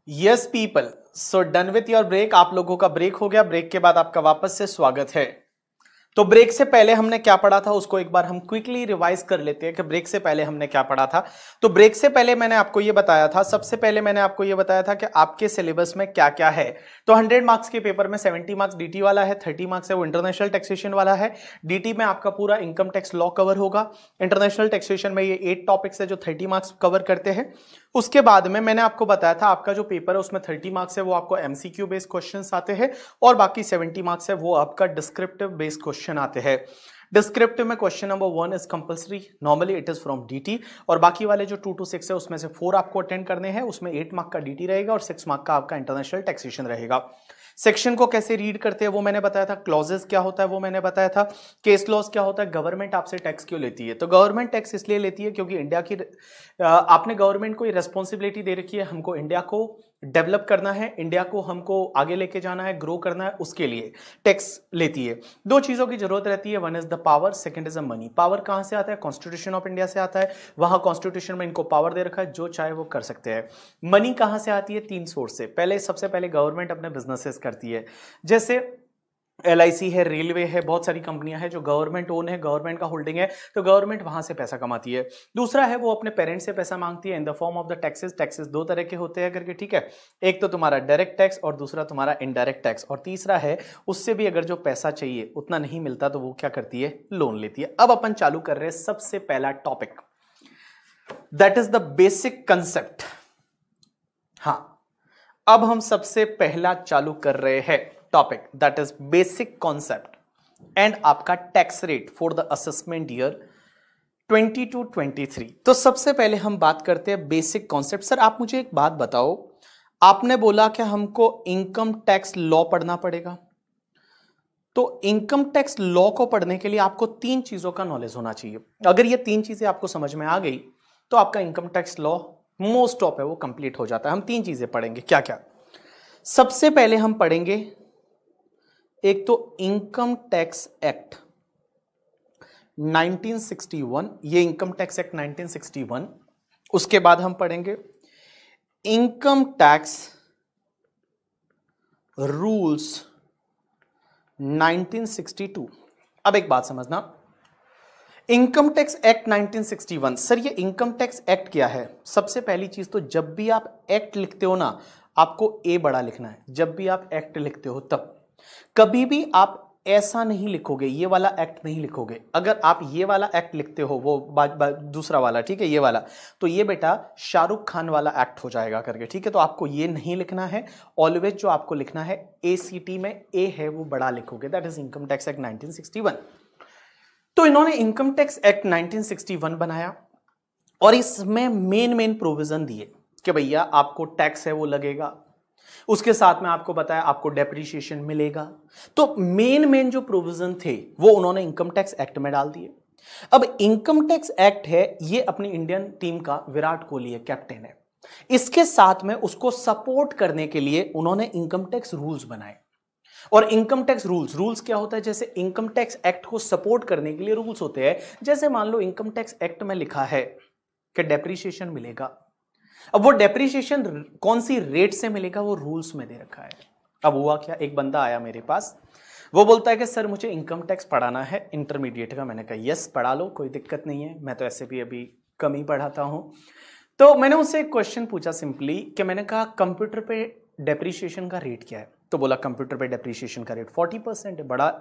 Yes people, so done with your break. आप लोगों का ब्रेक हो गया। ब्रेक के बाद आपका वापस से स्वागत है। तो ब्रेक से पहले हमने क्या पढ़ा था उसको एक बार हम क्विकली रिवाइज कर लेते हैं कि ब्रेक से पहले हमने क्या पढ़ा था। तो ब्रेक से पहले मैंने आपको ये बताया था, सबसे पहले मैंने आपको ये बताया था कि आपके सिलेबस में क्या क्या है। तो 100 मार्क्स के पेपर में 70 मार्क्स डीटी वाला है, 30 मार्क्स है वो इंटरनेशनल टैक्सेशन वाला है। डीटी में आपका पूरा इनकम टैक्स लॉ कवर होगा। इंटरनेशनल टैक्सेशन में ये 8 टॉपिक्स है जो 30 मार्क्स कवर करते हैं। उसके बाद में मैंने आपको बताया था आपका जो पेपर है उसमें 30 मार्क्स है वो आपको एमसीक्यू बेस्ड क्वेश्चंस आते हैं और बाकी 70 मार्क्स है वो आपका डिस्क्रिप्टिव बेस्ड क्वेश्चन आते हैं। डिस्क्रिप्टिव में question number 1 is compulsory, normally it is from DT, और बाकी वाले जो 2 to 6 है उसमें से 4 आपको अटेंड करने हैं। उसमें 8 मार्क का डीटी रहेगा और 6 मार्क का आपका इंटरनेशनल टैक्सेशन रहेगा। सेक्शन को कैसे रीड करते हैं वो मैंने बताया था। क्लॉजेस क्या होता है वो मैंने बताया था। केस लॉज क्या होता है, गवर्नमेंट आपसे टैक्स क्यों लेती है। तो गवर्नमेंट टैक्स इसलिए लेती है क्योंकि इंडिया की आपने गवर्नमेंट को ये रेस्पॉन्सिबिलिटी दे रखी है, हमको इंडिया को डेवलप करना है, इंडिया को हमको आगे लेके जाना है, ग्रो करना है, उसके लिए टैक्स लेती है। 2 चीजों की जरूरत रहती है, one is the power, second is the money. Power कहां से आता है, कॉन्स्टिट्यूशन ऑफ इंडिया से आता है, वहां कॉन्स्टिट्यूशन में इनको पावर दे रखा है, जो चाहे वो कर सकते हैं। मनी कहां से आती है, 3 सोर्स से। पहले सबसे पहले गवर्नमेंट अपने बिजनेसेस करती है, जैसे एलआईसी है, रेलवे है, बहुत सारी कंपनियां हैं जो गवर्नमेंट ओन है, गवर्नमेंट का होल्डिंग है, तो गवर्नमेंट वहां से पैसा कमाती है। दूसरा है वो अपने पेरेंट्स से पैसा मांगती है in the form of the taxes. Taxes 2 तरह के होते हैं करके, ठीक है। एक तो तुम्हारा डायरेक्ट टैक्स और दूसरा तुम्हारा इनडायरेक्ट टैक्स, और तीसरा है उससे भी अगर जो पैसा चाहिए उतना नहीं मिलता तो वो क्या करती है, लोन लेती है। अब अपन चालू कर रहे हैं सबसे पहला topic, that is the basic concept. हाँ, अब हम सबसे पहला चालू कर रहे हैं topic, that is basic concept and आपका tax rate for the assessment year 22-23। तो सबसे पहले हम बात करते हैं बेसिक कॉन्सेप्ट। सर आप मुझे एक बात बताओ, आपने बोला कि हमको इनकम टैक्स लॉ पढ़ना पड़ेगा, तो इनकम टैक्स लॉ को पढ़ने के लिए आपको 3 चीजों का नॉलेज होना चाहिए। अगर ये 3 चीजें आपको समझ में आ गई तो आपका income tax law most of है वो कंप्लीट हो जाता है। हम 3 चीजें पढ़ेंगे, क्या क्या। सबसे पहले हम पढ़ेंगे एक तो इनकम टैक्स एक्ट 1961, ये इनकम टैक्स एक्ट 1961। उसके बाद हम पढ़ेंगे इनकम टैक्स रूल्स 1962। अब एक बात समझना, इनकम टैक्स एक्ट 1961, सर ये इनकम टैक्स एक्ट क्या है। सबसे पहली चीज तो जब भी आप एक्ट लिखते हो ना, आपको ए बड़ा लिखना है। जब भी आप एक्ट लिखते हो तब कभी भी आप ऐसा नहीं लिखोगे, ये वाला एक्ट नहीं लिखोगे। अगर आप ये वाला एक्ट लिखते हो, वो दूसरा वाला, ठीक है, ये वाला, तो ये बेटा शाहरुख खान वाला एक्ट हो जाएगा करके, ठीक है। तो आपको ये नहीं लिखना है। ऑलवेज जो आपको लिखना है एसीटी में ए है वो बड़ा लिखोगे, that is income tax act 1961। तो इन्होंने इनकम टैक्स एक्ट 1961 बनाया और इसमें मेन प्रोविजन दिए कि भैया आपको टैक्स है वो लगेगा, उसके साथ में आपको बताया आपको डेप्रिसिएशन मिलेगा। तो मेन जो प्रोविजन थे वो उन्होंने इनकम टैक्स एक्ट में डाल दिए। अब इनकम टैक्स एक्ट है, ये अपनी इंडियन टीम का विराट कोहली है, कैप्टन है। इसके साथ में उसको सपोर्ट करने के लिए उन्होंने इनकम टैक्स रूल्स बनाए। और इनकम टैक्स रूल्स क्या होता है, जैसे इनकम टैक्स एक्ट को सपोर्ट करने के लिए रूल्स होते हैं। जैसे मान लो इनकम टैक्स एक्ट में लिखा है कि डेप्रिसिएशन मिलेगा, अब वो डेप्रिसिएशन कौन सी रेट से मिलेगा वो रूल्स में दे रखा है। अब हुआ क्या, एक बंदा आया मेरे पास, वो बोलता है कि सर मुझे इनकम टैक्स पढ़ाना है इंटरमीडिएट का। मैंने कहा यस पढ़ा लो, कोई दिक्कत नहीं है, मैं तो ऐसे भी अभी कम ही पढ़ाता हूं। तो मैंने उससे एक क्वेश्चन पूछा सिंपली कि मैंने कहा कंप्यूटर पे डेप्रिसिएशन का रेट क्या है। तो बोला कंप्यूटर पे डेप्रिसिएशन का रेट 40% है। बड़ा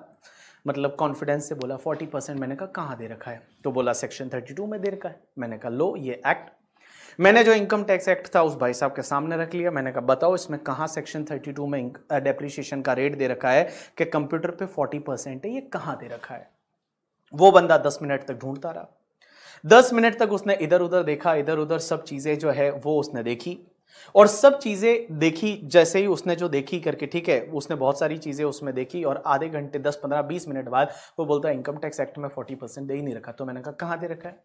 मतलब कॉन्फिडेंस से बोला 40%। मैंने कहा कहाँ दे रखा है, तो बोला सेक्शन 32 में दे रखा है। मैंने कहा लो ये एक्ट, मैंने जो इनकम टैक्स एक्ट था उस भाई साहब के सामने रख लिया। मैंने कहा बताओ इसमें कहाँ सेक्शन 32 में डेप्रिसिएशन का रेट दे रखा है कि कंप्यूटर पे 40% है, ये कहाँ दे रखा है। वो बंदा 10 मिनट तक ढूंढता रहा। 10 मिनट तक उसने इधर उधर देखा, इधर उधर सब चीजें जो है वो उसने देखी, और सब चीजें देखी जैसे ही उसने जो देखी करके, ठीक है, उसने बहुत सारी चीजें उसमें देखी। और आधे घंटे 10 15 20 मिनट बाद वो बोलता है इनकम टैक्स एक्ट में 40% दे ही नहीं रखा। तो मैंने कहा कहाँ दे रखा है,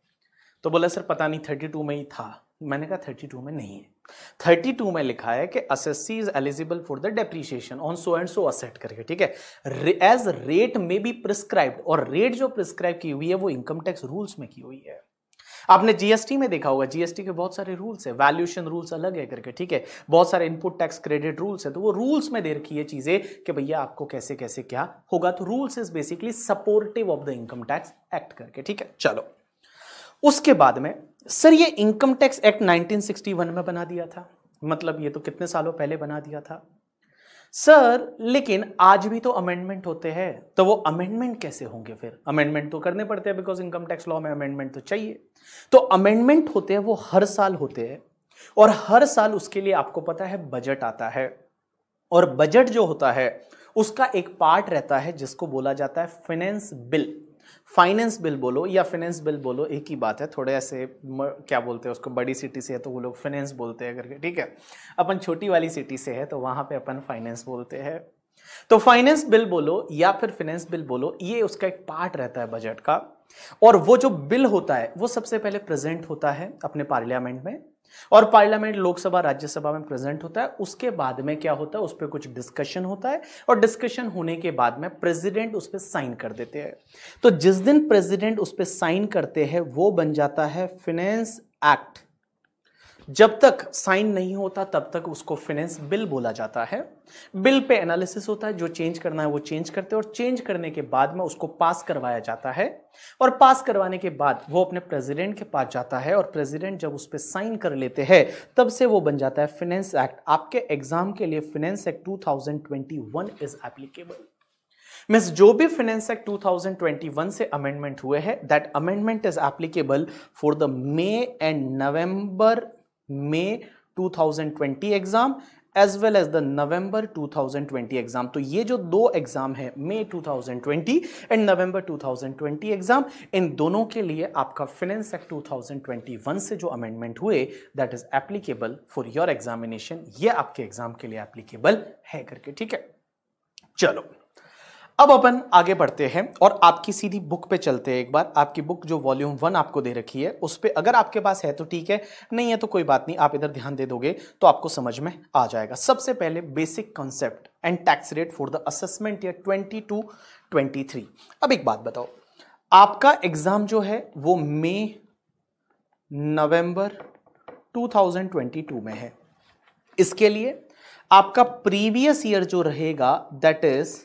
तो बोला सर पता नहीं 32 में ही था। मैंने कहा 32 में नहीं है, 32 में लिखा है कि assessee is eligible for the depreciation on so and so asset करके, ठीक है, एज रेट में बी प्रिस्क्राइब्ड। और रेट जो प्रिस्क्राइब की हुई है वो इनकम टैक्स रूल्स में की हुई है। आपने जीएसटी में देखा होगा, जीएसटी के बहुत सारे रूल्स है, वैल्यूएशन रूल्स अलग है करके, ठीक है, बहुत सारे इनपुट टैक्स क्रेडिट रूल्स है, तो वो रूल्स में दे रखी है चीजें कि भैया आपको कैसे कैसे क्या होगा, तो rules is basically supportive of the income tax act करके, ठीक है। चलो उसके बाद में सर ये इनकम टैक्स एक्ट 1961 में बना दिया था, मतलब ये तो कितने सालों पहले बना दिया था सर, लेकिन आज भी तो अमेंडमेंट होते हैं, तो वो अमेंडमेंट कैसे होंगे? फिर अमेंडमेंट तो करने पड़ते हैं, बिकॉज इनकम टैक्स लॉ में अमेंडमेंट तो चाहिए। तो अमेंडमेंट होते हैं वो हर साल होते हैं, और हर साल उसके लिए आपको पता है बजट आता है, और बजट जो होता है उसका एक पार्ट रहता है जिसको बोला जाता है फाइनेंस बिल। फाइनेंस बिल बोलो या फाइनेंस बिल बोलो एक ही बात है, थोड़े ऐसे क्या बोलते हैं उसको, बड़ी सिटी से है तो वो लोग फाइनेंस बोलते हैं करके, ठीक है, अपन छोटी वाली सिटी से है तो वहां पे अपन फाइनेंस बोलते हैं। तो फाइनेंस बिल बोलो या फिर फाइनेंस बिल बोलो, ये उसका एक पार्ट रहता है बजट का, और वो जो बिल होता है वो सबसे पहले प्रेजेंट होता है अपने पार्लियामेंट में, और पार्लियामेंट लोकसभा राज्यसभा में प्रेजेंट होता है। उसके बाद में क्या होता है, उस पर कुछ डिस्कशन होता है, और डिस्कशन होने के बाद में प्रेसिडेंट उस पर साइन कर देते हैं। तो जिस दिन प्रेसिडेंट उस पर साइन करते हैं वो बन जाता है फाइनेंस एक्ट। जब तक साइन नहीं होता तब तक उसको फाइनेंस बिल बोला जाता है। बिल पे एनालिसिस होता है, जो चेंज करना है वो चेंज करते हैं, और चेंज करने के बाद में उसको पास करवाया जाता है, और पास करवाने के बाद वो अपने प्रेसिडेंट के पास जाता है, और प्रेसिडेंट जब उस पर साइन कर लेते हैं तब से वो बन जाता है फाइनेंस एक्ट। आपके एग्जाम के लिए finance act 2021 is applicable. Means जो भी फाइनेंस एक्ट 2021 से अमेंडमेंट हुए हैं, that amendment is applicable for the May and November May 2020 exam as well as the November 2020 exam. तो ये जो दो एग्जाम है, May 2020 एंड नवंबर 2020 एग्जाम, इन दोनों के लिए आपका फाइनेंस एक्ट 2021 से जो अमेंडमेंट हुए that is applicable for your examination. ये आपके एग्जाम के लिए एप्लीकेबल है करके, ठीक है। चलो अब अपन आगे बढ़ते हैं और आपकी सीधी बुक पे चलते हैं। एक बार आपकी बुक जो वॉल्यूम 1 आपको दे रखी है उस पे अगर आपके पास है तो ठीक है, नहीं है तो कोई बात नहीं, आप इधर ध्यान दे दोगे तो आपको समझ में आ जाएगा। सबसे पहले basic concept and tax rate for the assessment year 22-23। अब एक बात बताओ, आपका एग्जाम जो है वो मई नवंबर 2022 में है। इसके लिए आपका प्रीवियस ईयर जो रहेगा that is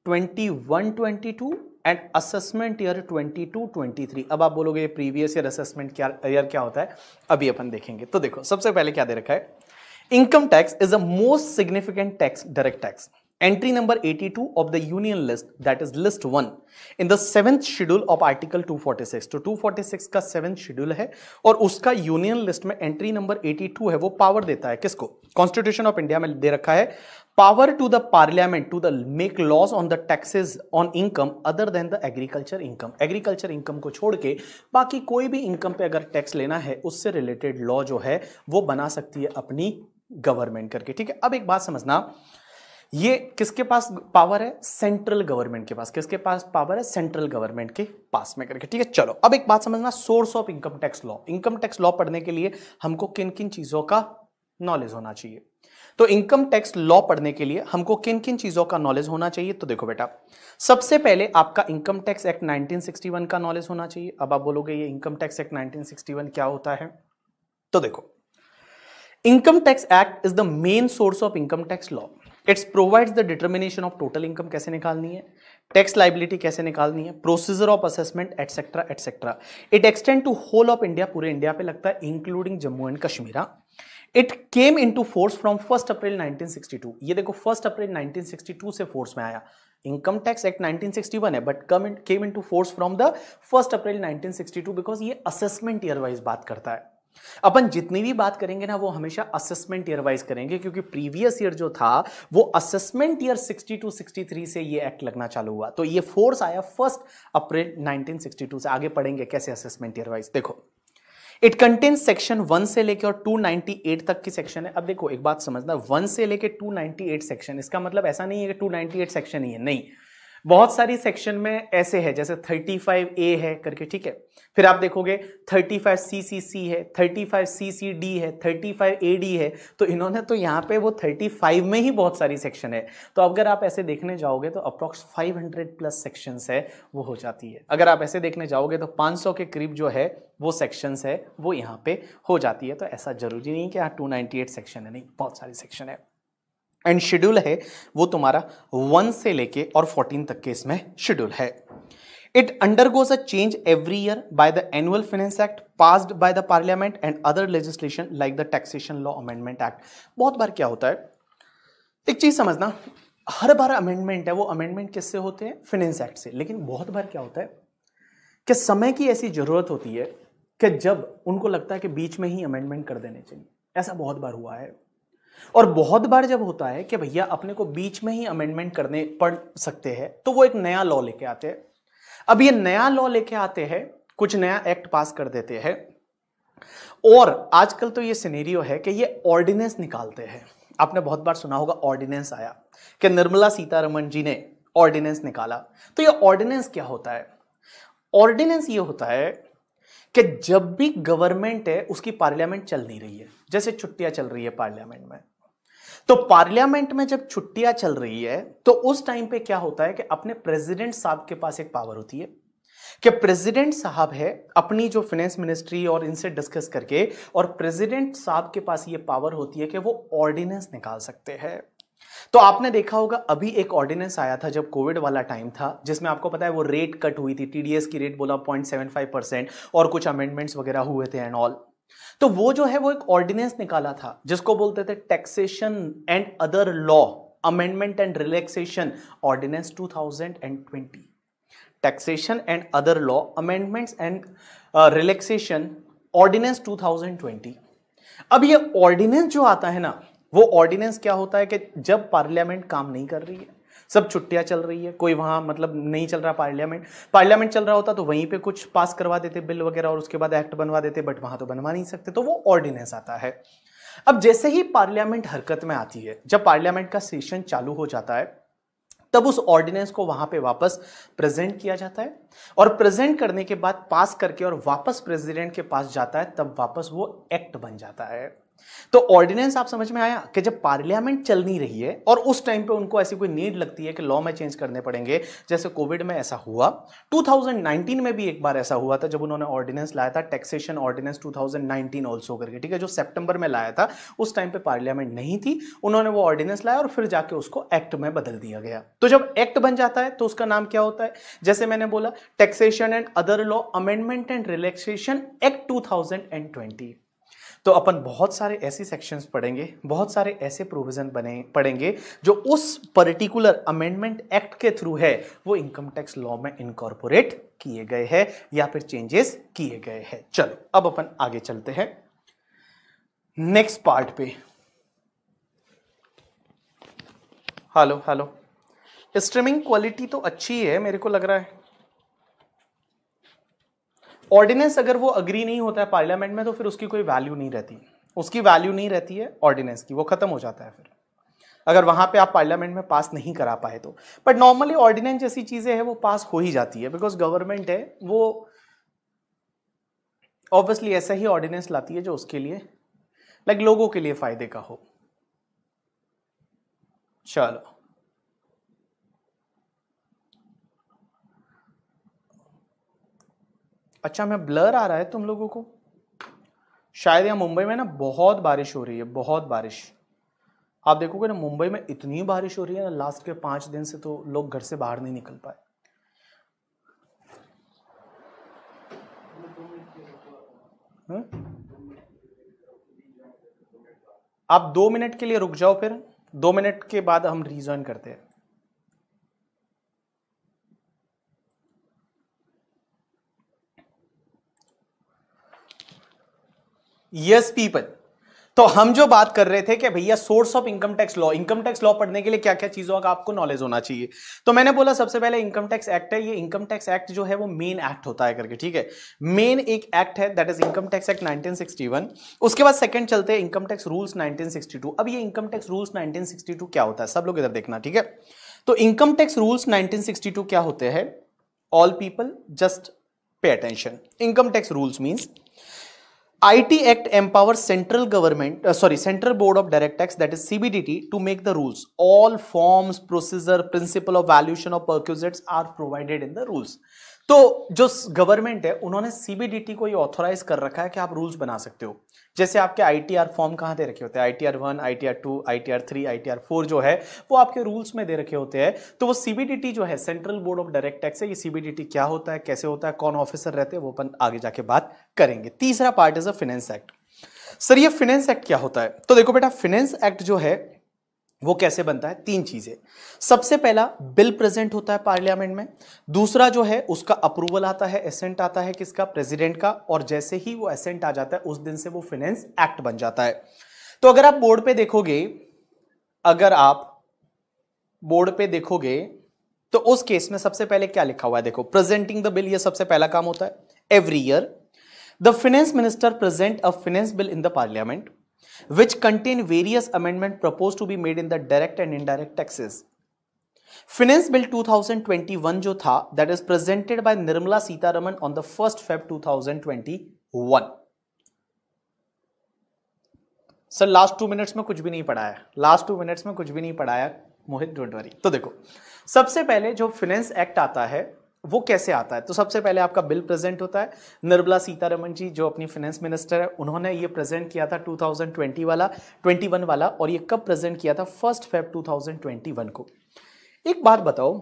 21-22 and assessment year 22-23। अब आप बोलोगे प्रीवियस ईयर असेसमेंट ईयर क्या होता है, अभी अपन देखेंगे। तो देखो सबसे पहले क्या दे रखा है, income tax is the most significant tax, direct tax. Entry number 82 of the union list that is list 1 in the 7th schedule of article 246। तो 246 का 7th शेड्यूल है और उसका यूनियन लिस्ट में एंट्री नंबर 82 है। वो पावर देता है किसको, कॉन्स्टिट्यूशन ऑफ इंडिया में दे रखा है, power to the parliament to the make laws on the taxes on income other than the agriculture income. Agriculture income को छोड़ के बाकी कोई भी इनकम पे अगर टैक्स लेना है उससे रिलेटेड लॉ जो है वो बना सकती है अपनी गवर्नमेंट करके, ठीक है। अब एक बात समझना, ये किसके पास पावर है, सेंट्रल गवर्नमेंट के पास। किसके पास पावर है, सेंट्रल गवर्नमेंट के पास में करके, ठीक है। चलो अब एक बात समझना, source of income tax law. Income tax law पढ़ने के लिए हमको किन किन चीजों का नॉलेज होना चाहिए, तो इनकम टैक्स लॉ पढ़ने के लिए हमको किन किन चीजों का नॉलेज होना चाहिए। तो देखो बेटा, सबसे पहले आपका इनकम टैक्स एक्ट 1961 का नॉलेज होना चाहिए। अब आप बोलोगे ये इनकम टैक्स एक्ट 1961 क्या होता है, तो देखो income tax act is the main source of income tax law. It's provides the determination of total income कैसे निकालनी है, टैक्स लाइबिलिटी कैसे निकालनी है, procedure of assessment etcetera etcetera. It extend to whole of India, पूरे India पे लगता है including Jammu and Kashmir. It came into force from 1 April 1962। ये देखो 1 अप्रैल 1962 से फोर्स में आया। इनकम टैक्स एक्ट 1961 है but came into force from the 1 April 1962 because ये असेसमेंट ईयर वाइज बात करता है। अपन जितनी भी बात करेंगे ना वो हमेशा असेसमेंट ईयर वाइज करेंगे, क्योंकि प्रीवियस ईयर जो था वो असेसमेंट ईयर 62-63 से ये एक्ट लगना चालू हुआ। तो ये फोर्स आया 1 अप्रैल 1962 से। आगे पढ़ेंगे कैसे असेसमेंट ईयर वाइज। देखो इट कंटेन्स सेक्शन 1 से लेकर और 298 तक की सेक्शन है। अब देखो एक बात समझना, 1 से लेकर 298 सेक्शन, इसका मतलब ऐसा नहीं है कि 298 सेक्शन ही है, नहीं। बहुत सारी सेक्शन में ऐसे है, जैसे 35A है करके, ठीक है। फिर आप देखोगे 35CCC है, 35CCD है, 35AD है। तो इन्होंने तो यहाँ पे वो 35 में ही बहुत सारी सेक्शन है। तो अगर आप ऐसे देखने जाओगे तो अप्रोक्स 500 प्लस सेक्शंस है वो हो जाती है। अगर आप ऐसे देखने जाओगे तो 500 के करीब जो है वो सेक्शंस है वो यहाँ पे हो जाती है। तो ऐसा जरूरी नहीं कि यहाँ 298 सेक्शन है, नहीं, बहुत सारी सेक्शन है। एंड शेड्यूल है वो तुम्हारा 1 से लेके और 14 तक के इसमें शेड्यूल है। It undergoes a change every year by the annual finance act passed by the parliament and other legislation like the taxation law amendment act. बहुत बार क्या होता है, एक चीज समझना, हर बार अमेंडमेंट है वो अमेंडमेंट किससे होते हैं, फाइनेंस एक्ट से। लेकिन बहुत बार क्या होता है कि समय की ऐसी जरूरत होती है कि जब उनको लगता है कि बीच में ही अमेंडमेंट कर देने चाहिए। ऐसा बहुत बार हुआ है। और बहुत बार जब होता है कि भैया अपने को बीच में ही अमेंडमेंट करने पड़ सकते हैं तो वो एक नया लॉ लेके आते हैं। अब ये नया लॉ लेके आते हैं, कुछ नया एक्ट पास कर देते हैं। और आजकल तो ये सिनेरियो है कि ये ऑर्डिनेंस निकालते हैं। आपने बहुत बार सुना होगा ऑर्डिनेंस आया कि निर्मला सीतारमण जी ने ऑर्डिनेंस निकाला। तो ये ऑर्डिनेंस क्या होता है, ऑर्डिनेंस ये होता है कि जब भी गवर्नमेंट है उसकी पार्लियामेंट चल नहीं रही है, जैसे छुट्टियां चल रही है पार्लियामेंट में, तो पार्लियामेंट में जब छुट्टियां चल रही है तो उस टाइम पे क्या होता है कि अपने प्रेसिडेंट साहब के पास एक पावर होती है कि प्रेसिडेंट साहब है अपनी जो फाइनेंस मिनिस्ट्री और इनसे डिस्कस करके, और प्रेसिडेंट साहब के पास ये पावर होती है कि वो ऑर्डिनेंस निकाल सकते हैं। तो आपने देखा होगा अभी एक ऑर्डिनेंस आया था जब कोविड वाला टाइम था, जिसमें आपको पता है वो रेट कट हुई थी, टीडीएस की रेट बोला 0.75% और कुछ अमेंडमेंट्स वगैरह हुए थे एंड ऑल। तो वो जो है वो एक ऑर्डिनेंस निकाला था जिसको बोलते थे taxation and other law amendment and relaxation ordinance 2020। Taxation and other law amendments and relaxation ordinance 2020। अब ये ऑर्डिनेंस जो आता है ना, वो ऑर्डिनेंस क्या होता है कि जब पार्लियामेंट काम नहीं कर रही है, सब छुट्टियां चल रही है, कोई वहां मतलब नहीं चल रहा पार्लियामेंट चल रहा होता तो वहीं पे कुछ पास करवा देते बिल वगैरह और उसके बाद एक्ट बनवा देते, बट वहां तो बनवा नहीं सकते, तो वो ऑर्डिनेंस आता है। अब जैसे ही पार्लियामेंट हरकत में आती है, जब पार्लियामेंट का सेशन चालू हो जाता है, तब उस ऑर्डिनेंस को वहां पे वापस प्रेजेंट किया जाता है और प्रेजेंट करने के बाद पास करके और वापस प्रेसिडेंट के पास जाता है, तब वापस वो एक्ट बन जाता है। तो ऑर्डिनेंस आप समझ में आया कि जब पार्लियामेंट चल नहीं रही है और उस टाइम पे उनको ऐसी कोई नीड लगती है कि लॉ में चेंज करने पड़ेंगे, जैसे कोविड में ऐसा हुआ, 2019 में भी एक बार ऐसा हुआ था जब उन्होंने ऑर्डिनेंस लाया था, टैक्सेशन ऑर्डिनेंस 2019 ऑल्सो करके, ठीक है, जो सितंबर में लाया था। उस टाइम पे पार्लियामेंट नहीं थी, उन्होंने वो ऑर्डिनेंस लाया और फिर जाके उसको एक्ट में बदल दिया गया। तो जब एक्ट बन जाता है तो उसका नाम क्या होता है, जैसे मैंने बोला taxation and other law amendment and relaxation act 2020। तो अपन बहुत सारे ऐसे सेक्शंस पढ़ेंगे, बहुत सारे ऐसे प्रोविजन पढ़ेंगे जो उस पर्टिकुलर अमेंडमेंट एक्ट के थ्रू है वो इनकम टैक्स लॉ में इनकॉर्पोरेट किए गए हैं या फिर चेंजेस किए गए हैं। चलो अब अपन आगे चलते हैं नेक्स्ट पार्ट पे। हेलो, स्ट्रीमिंग क्वालिटी तो अच्छी है मेरे को लग रहा है। ऑर्डिनेंस अगर वो अग्री नहीं होता है पार्लियामेंट में तो फिर उसकी कोई वैल्यू नहीं रहती, उसकी वैल्यू नहीं रहती है ऑर्डिनेंस की, वो खत्म हो जाता है फिर, अगर वहां पे आप पार्लियामेंट में पास नहीं करा पाए तो। बट नॉर्मली ऑर्डिनेंस जैसी चीजें हैं वो पास हो ही जाती है, बिकॉज गवर्नमेंट है वो ऑब्वियसली ऐसा ही ऑर्डिनेंस लाती है जो उसके लिए लाइक लोगों के लिए फायदे का हो। चलो अच्छा, मैं ब्लर आ रहा है तुम लोगों को शायद, यहाँ मुंबई में ना बहुत बारिश हो रही है, बहुत बारिश। आप देखोगे ना मुंबई में इतनी बारिश हो रही है ना, लास्ट के 5 दिन से तो लोग घर से बाहर नहीं निकल पाए। आप 2 मिनट के लिए रुक जाओ, फिर 2 मिनट के बाद हम रीजॉइन करते हैं। यस पीपल, तो हम जो बात कर रहे थे कि भैया source of income tax law पढ़ने के लिए क्या क्या चीजों का आपको नॉलेज होना चाहिए। तो मैंने बोला सबसे पहले इनकम टैक्स एक्ट है, ये इनकम टैक्स एक्ट जो है वो मेन एक्ट होता है करके, ठीक है, मेन एक एक्ट है that is income tax act 1961। उसके बाद सेकंड चलते हैं इनकम टैक्स रूल्स 1962। अब ये इनकम टैक्स रूल्स 1962 क्या होता है, सब लोग इधर देखना, ठीक है। तो इनकम टैक्स रूल्स 1962 क्या होते हैं? All people just pay attention. Income tax rules means IT Act empowers central government, Central Board of Direct Tax, that is CBDT, to make the rules. All forms, procedure, principle of valuation of perquisites are provided in the rules. तो जो government है उन्होंने CBDT को ये authorise कर रखा है कि आप रूल्स बना सकते हो. जैसे आपके आईटीआर फॉर्म कहां दे रखे होते हैं? ITR 1, ITR 2, ITR 3, ITR 4 जो है वो आपके रूल्स में दे रखे होते हैं. तो वो सीबीडीटी जो है central board of direct tax है. ये सीबीडीटी क्या होता है, कैसे होता है, कौन ऑफिसर रहते हैं, वो अपन आगे जाके बात करेंगे. तीसरा part is a finance act. Sir ये फाइनेंस एक्ट क्या होता है? तो देखो बेटा, फाइनेंस एक्ट जो है वो कैसे बनता है? तीन चीजें. सबसे पहला, बिल प्रेजेंट होता है पार्लियामेंट में. दूसरा जो है उसका अप्रूवल आता है, एसेंट आता है किसका? प्रेसिडेंट का. और जैसे ही वो एसेंट आ जाता है उस दिन से वो फाइनेंस एक्ट बन जाता है. तो अगर आप बोर्ड पे देखोगे तो उस केस में सबसे पहले क्या लिखा हुआ है? देखो, प्रेजेंटिंग द बिल, ये सबसे पहला काम होता है. Every year the finance minister present a finance bill in the parliament which contain various amendments proposed to be made in the direct and indirect taxes. Finance Bill 2021 जो था, that is presented by Nirmala Sitharaman on the 1st Feb 2021. Sir last 2 minutes में कुछ भी नहीं पढ़ाया. मोहित, don't worry. तो देखो, सबसे पहले जो फाइनेंस एक्ट आता है वो कैसे आता है? तो सबसे पहले आपका बिल प्रेजेंट होता है. निर्मला सीतारमण जी जो अपनी फाइनेंस मिनिस्टर है, उन्होंने ये प्रेजेंट किया था 2021 वाला. और ये कब प्रेजेंट किया था? 1 Feb 2021 को. एक बात बताओ,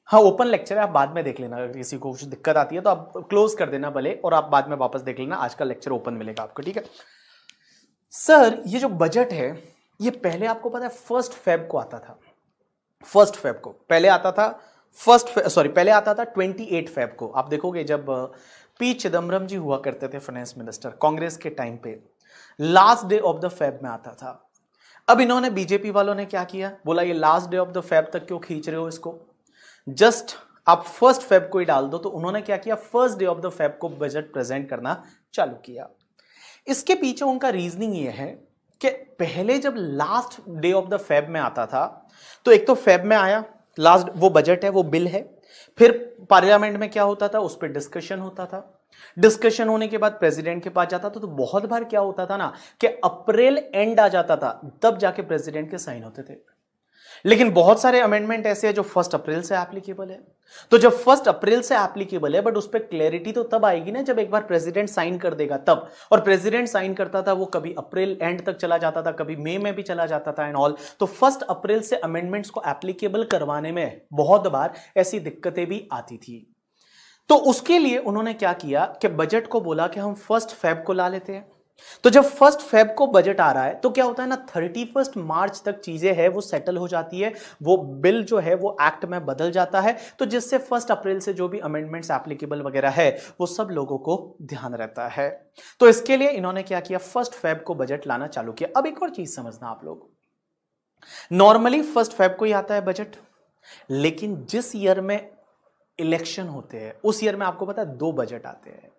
हाँ ओपन लेक्चर है, आप बाद में देख लेना. अगर किसी को कुछ दिक्कत आती है तो आप क्लोज कर देना भले, और आप बाद में वापस देख लेना. आज का लेक्चर ओपन मिलेगा आपको, ठीक है? सर ये जो बजट है ये पहले आपको पता है 1 Feb को आता था. 1 Feb को पहले आता था. पहले आता था 28 Feb को. आप देखोगे जब पी चिदम्बरम जी हुआ करते थे फाइनेंस मिनिस्टर कांग्रेस के टाइम पे, last day of the Feb में आता था. अब इन्होंने, बीजेपी वालों ने क्या किया? बोला ये last day of the Feb तक क्यों खींच रहे हो इसको, जस्ट आप 1 Feb को ही डाल दो. तो उन्होंने क्या किया? 1st day of the Feb को बजट प्रेजेंट करना चालू किया. इसके पीछे उनका रीजनिंग ये है कि पहले जब last day of the Feb में आता था तो एक तो फेब में आया, लास्ट वो बजट है, वो बिल है. फिर पार्लियामेंट में क्या होता था? उस पर डिस्कशन होता था. डिस्कशन होने के बाद प्रेसिडेंट के पास जाता था. तो बहुत बार क्या होता था ना कि अप्रैल एंड आ जाता था, तब जाके प्रेसिडेंट के साइन होते थे. लेकिन बहुत सारे अमेंडमेंट ऐसे हैं जो 1 अप्रैल से एप्लीकेबल है. तो जब 1 अप्रैल से एप्लीकेबल है, बट उस पर क्लैरिटी तो तब आएगी ना जब एक बार प्रेसिडेंट साइन कर देगा तब. और प्रेसिडेंट साइन करता था वो कभी अप्रैल एंड तक चला जाता था, कभी मई में भी चला जाता था एंड ऑल. तो 1 अप्रैल से अमेंडमेंट्स को एप्लीकेबल करवाने में बहुत बार ऐसी दिक्कतें भी आती थी. तो उसके लिए उन्होंने क्या किया कि बजट को बोला कि हम 1 Feb को ला लेते हैं. तो जब 1 Feb को बजट आ रहा है तो क्या होता है ना, 31 मार्च तक चीजें है वो सेटल हो जाती है. वो बिल जो है वो एक्ट में बदल जाता है. तो जिससे 1 अप्रैल से जो भी अमेंडमेंट्स एप्लीकेबल वगैरह है वो सब लोगों को ध्यान रहता है. तो इसके लिए इन्होंने क्या किया? 1 Feb को बजट लाना चालू किया. अब एक और चीज समझना आप लोग, नॉर्मली 1 Feb को ही आता है बजट, लेकिन जिस ईयर में इलेक्शन होते हैं उस ईयर में आपको पता है 2 बजट आते हैं.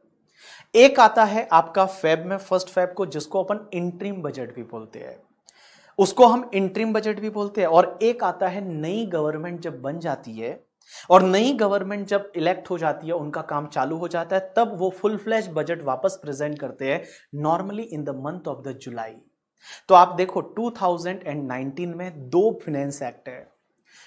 एक आता है आपका फेब में 1 Feb को, जिसको अपन इंटरिम बजट भी बोलते हैं, उसको हम इंटरिम बजट भी बोलते हैं. और एक आता है नई गवर्नमेंट जब बन जाती है और नई गवर्नमेंट जब इलेक्ट हो जाती है, उनका काम चालू हो जाता है, तब वो फुल फ्लैश बजट वापस प्रेजेंट करते हैं, normally in the month of the जुलाई. तो आप देखो 2019 में 2 फाइनेंस एक्ट है.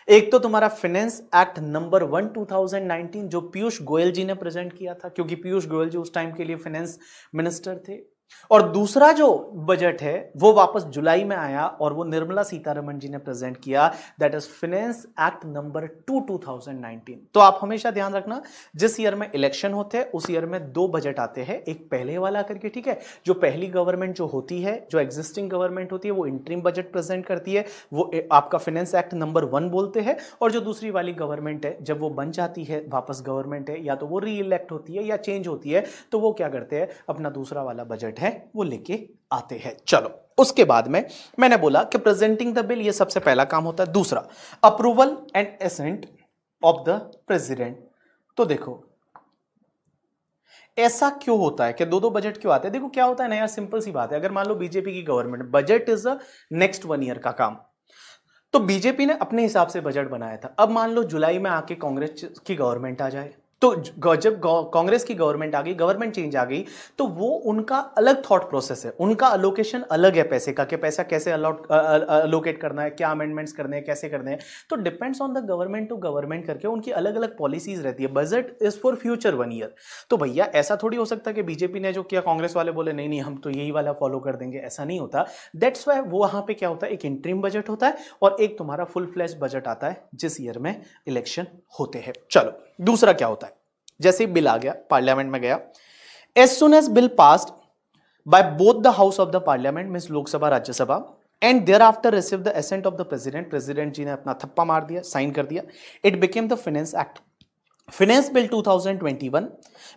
एक तो तुम्हारा फाइनेंस एक्ट नंबर 1 2019 जो पीयूष गोयल जी ने प्रेजेंट किया था, क्योंकि पीयूष गोयल जी उस टाइम के लिए फाइनेंस मिनिस्टर थे. और दूसरा जो बजट है वो वापस जुलाई में आया और वो निर्मला सीतारमण जी ने प्रेजेंट किया, that is finance act number 2 2019. तो आप हमेशा ध्यान रखना, जिस ईयर में इलेक्शन होते हैं उस ईयर में 2 बजट आते हैं, एक पहले वाला करके, ठीक है. जो पहली गवर्नमेंट जो होती है, जो एग्जिस्टिंग गवर्नमेंट होती है, वो इंटरिम बजट प्रेजेंट करती है, वो आपका फाइनेंस एक्ट नंबर 1 बोलते हैं. और जो दूसरी वाली गवर्नमेंट है, जब वो बन जाती है वापस गवर्नमेंट है, या तो वो री इलेक्ट होती है या चेंज होती है, तो वो क्या करते हैं, अपना दूसरा वाला बजट है वो लेके आते हैं. चलो, उसके बाद में मैंने बोला कि प्रेजेंटिंग द बिल, ये सबसे पहला काम होता है. दूसरा, approval and ascent of the president. तो देखो ऐसा क्यों होता है कि 2-2 बजट क्यों आते हैं? देखो क्या होता है ना यार, सिंपल सी बात है. अगर मान लो बीजेपी की government, budget is a next 1 year का काम, तो बीजेपी ने अपने हिसाब से बजट बनाया था। अब मान लो जुलाई में आके कांग्रेस की गवर्नमेंट आ जाए, तो जब कांग्रेस की गवर्नमेंट आ गई, गवर्नमेंट चेंज आ गई, तो वो उनका अलग थॉट प्रोसेस है, उनका अलोकेशन अलग है पैसे का, कि पैसा कैसे अलोकेट करना है, क्या अमेंडमेंट्स करने हैं, कैसे करने हैं। तो depends on the government to government करके उनकी अलग अलग पॉलिसीज रहती है। Budget is for future 1 year. तो भैया ऐसा थोड़ी हो सकता है कि बीजेपी ने जो किया कांग्रेस वाले बोले नहीं नहीं हम तो यही वाला फॉलो कर देंगे, ऐसा नहीं होता। दैट्स वाई वो वहां पे क्या होता है, एक इंटरिम बजट होता है और एक तुम्हारा फुल फ्लैश बजट आता है जिस ईयर में इलेक्शन होते हैं। चलो दूसरा क्या होता है, जैसे बिल आ गया, पार्लियामेंट में गया, as soon as bill passed by both the house of the parliament, means Lok Sabha Rajya Sabha, and thereafter receive the assent of the president, president ji ने अपना थप्पा मार दिया, साइन कर दिया, it became the finance act. Finance bill 2021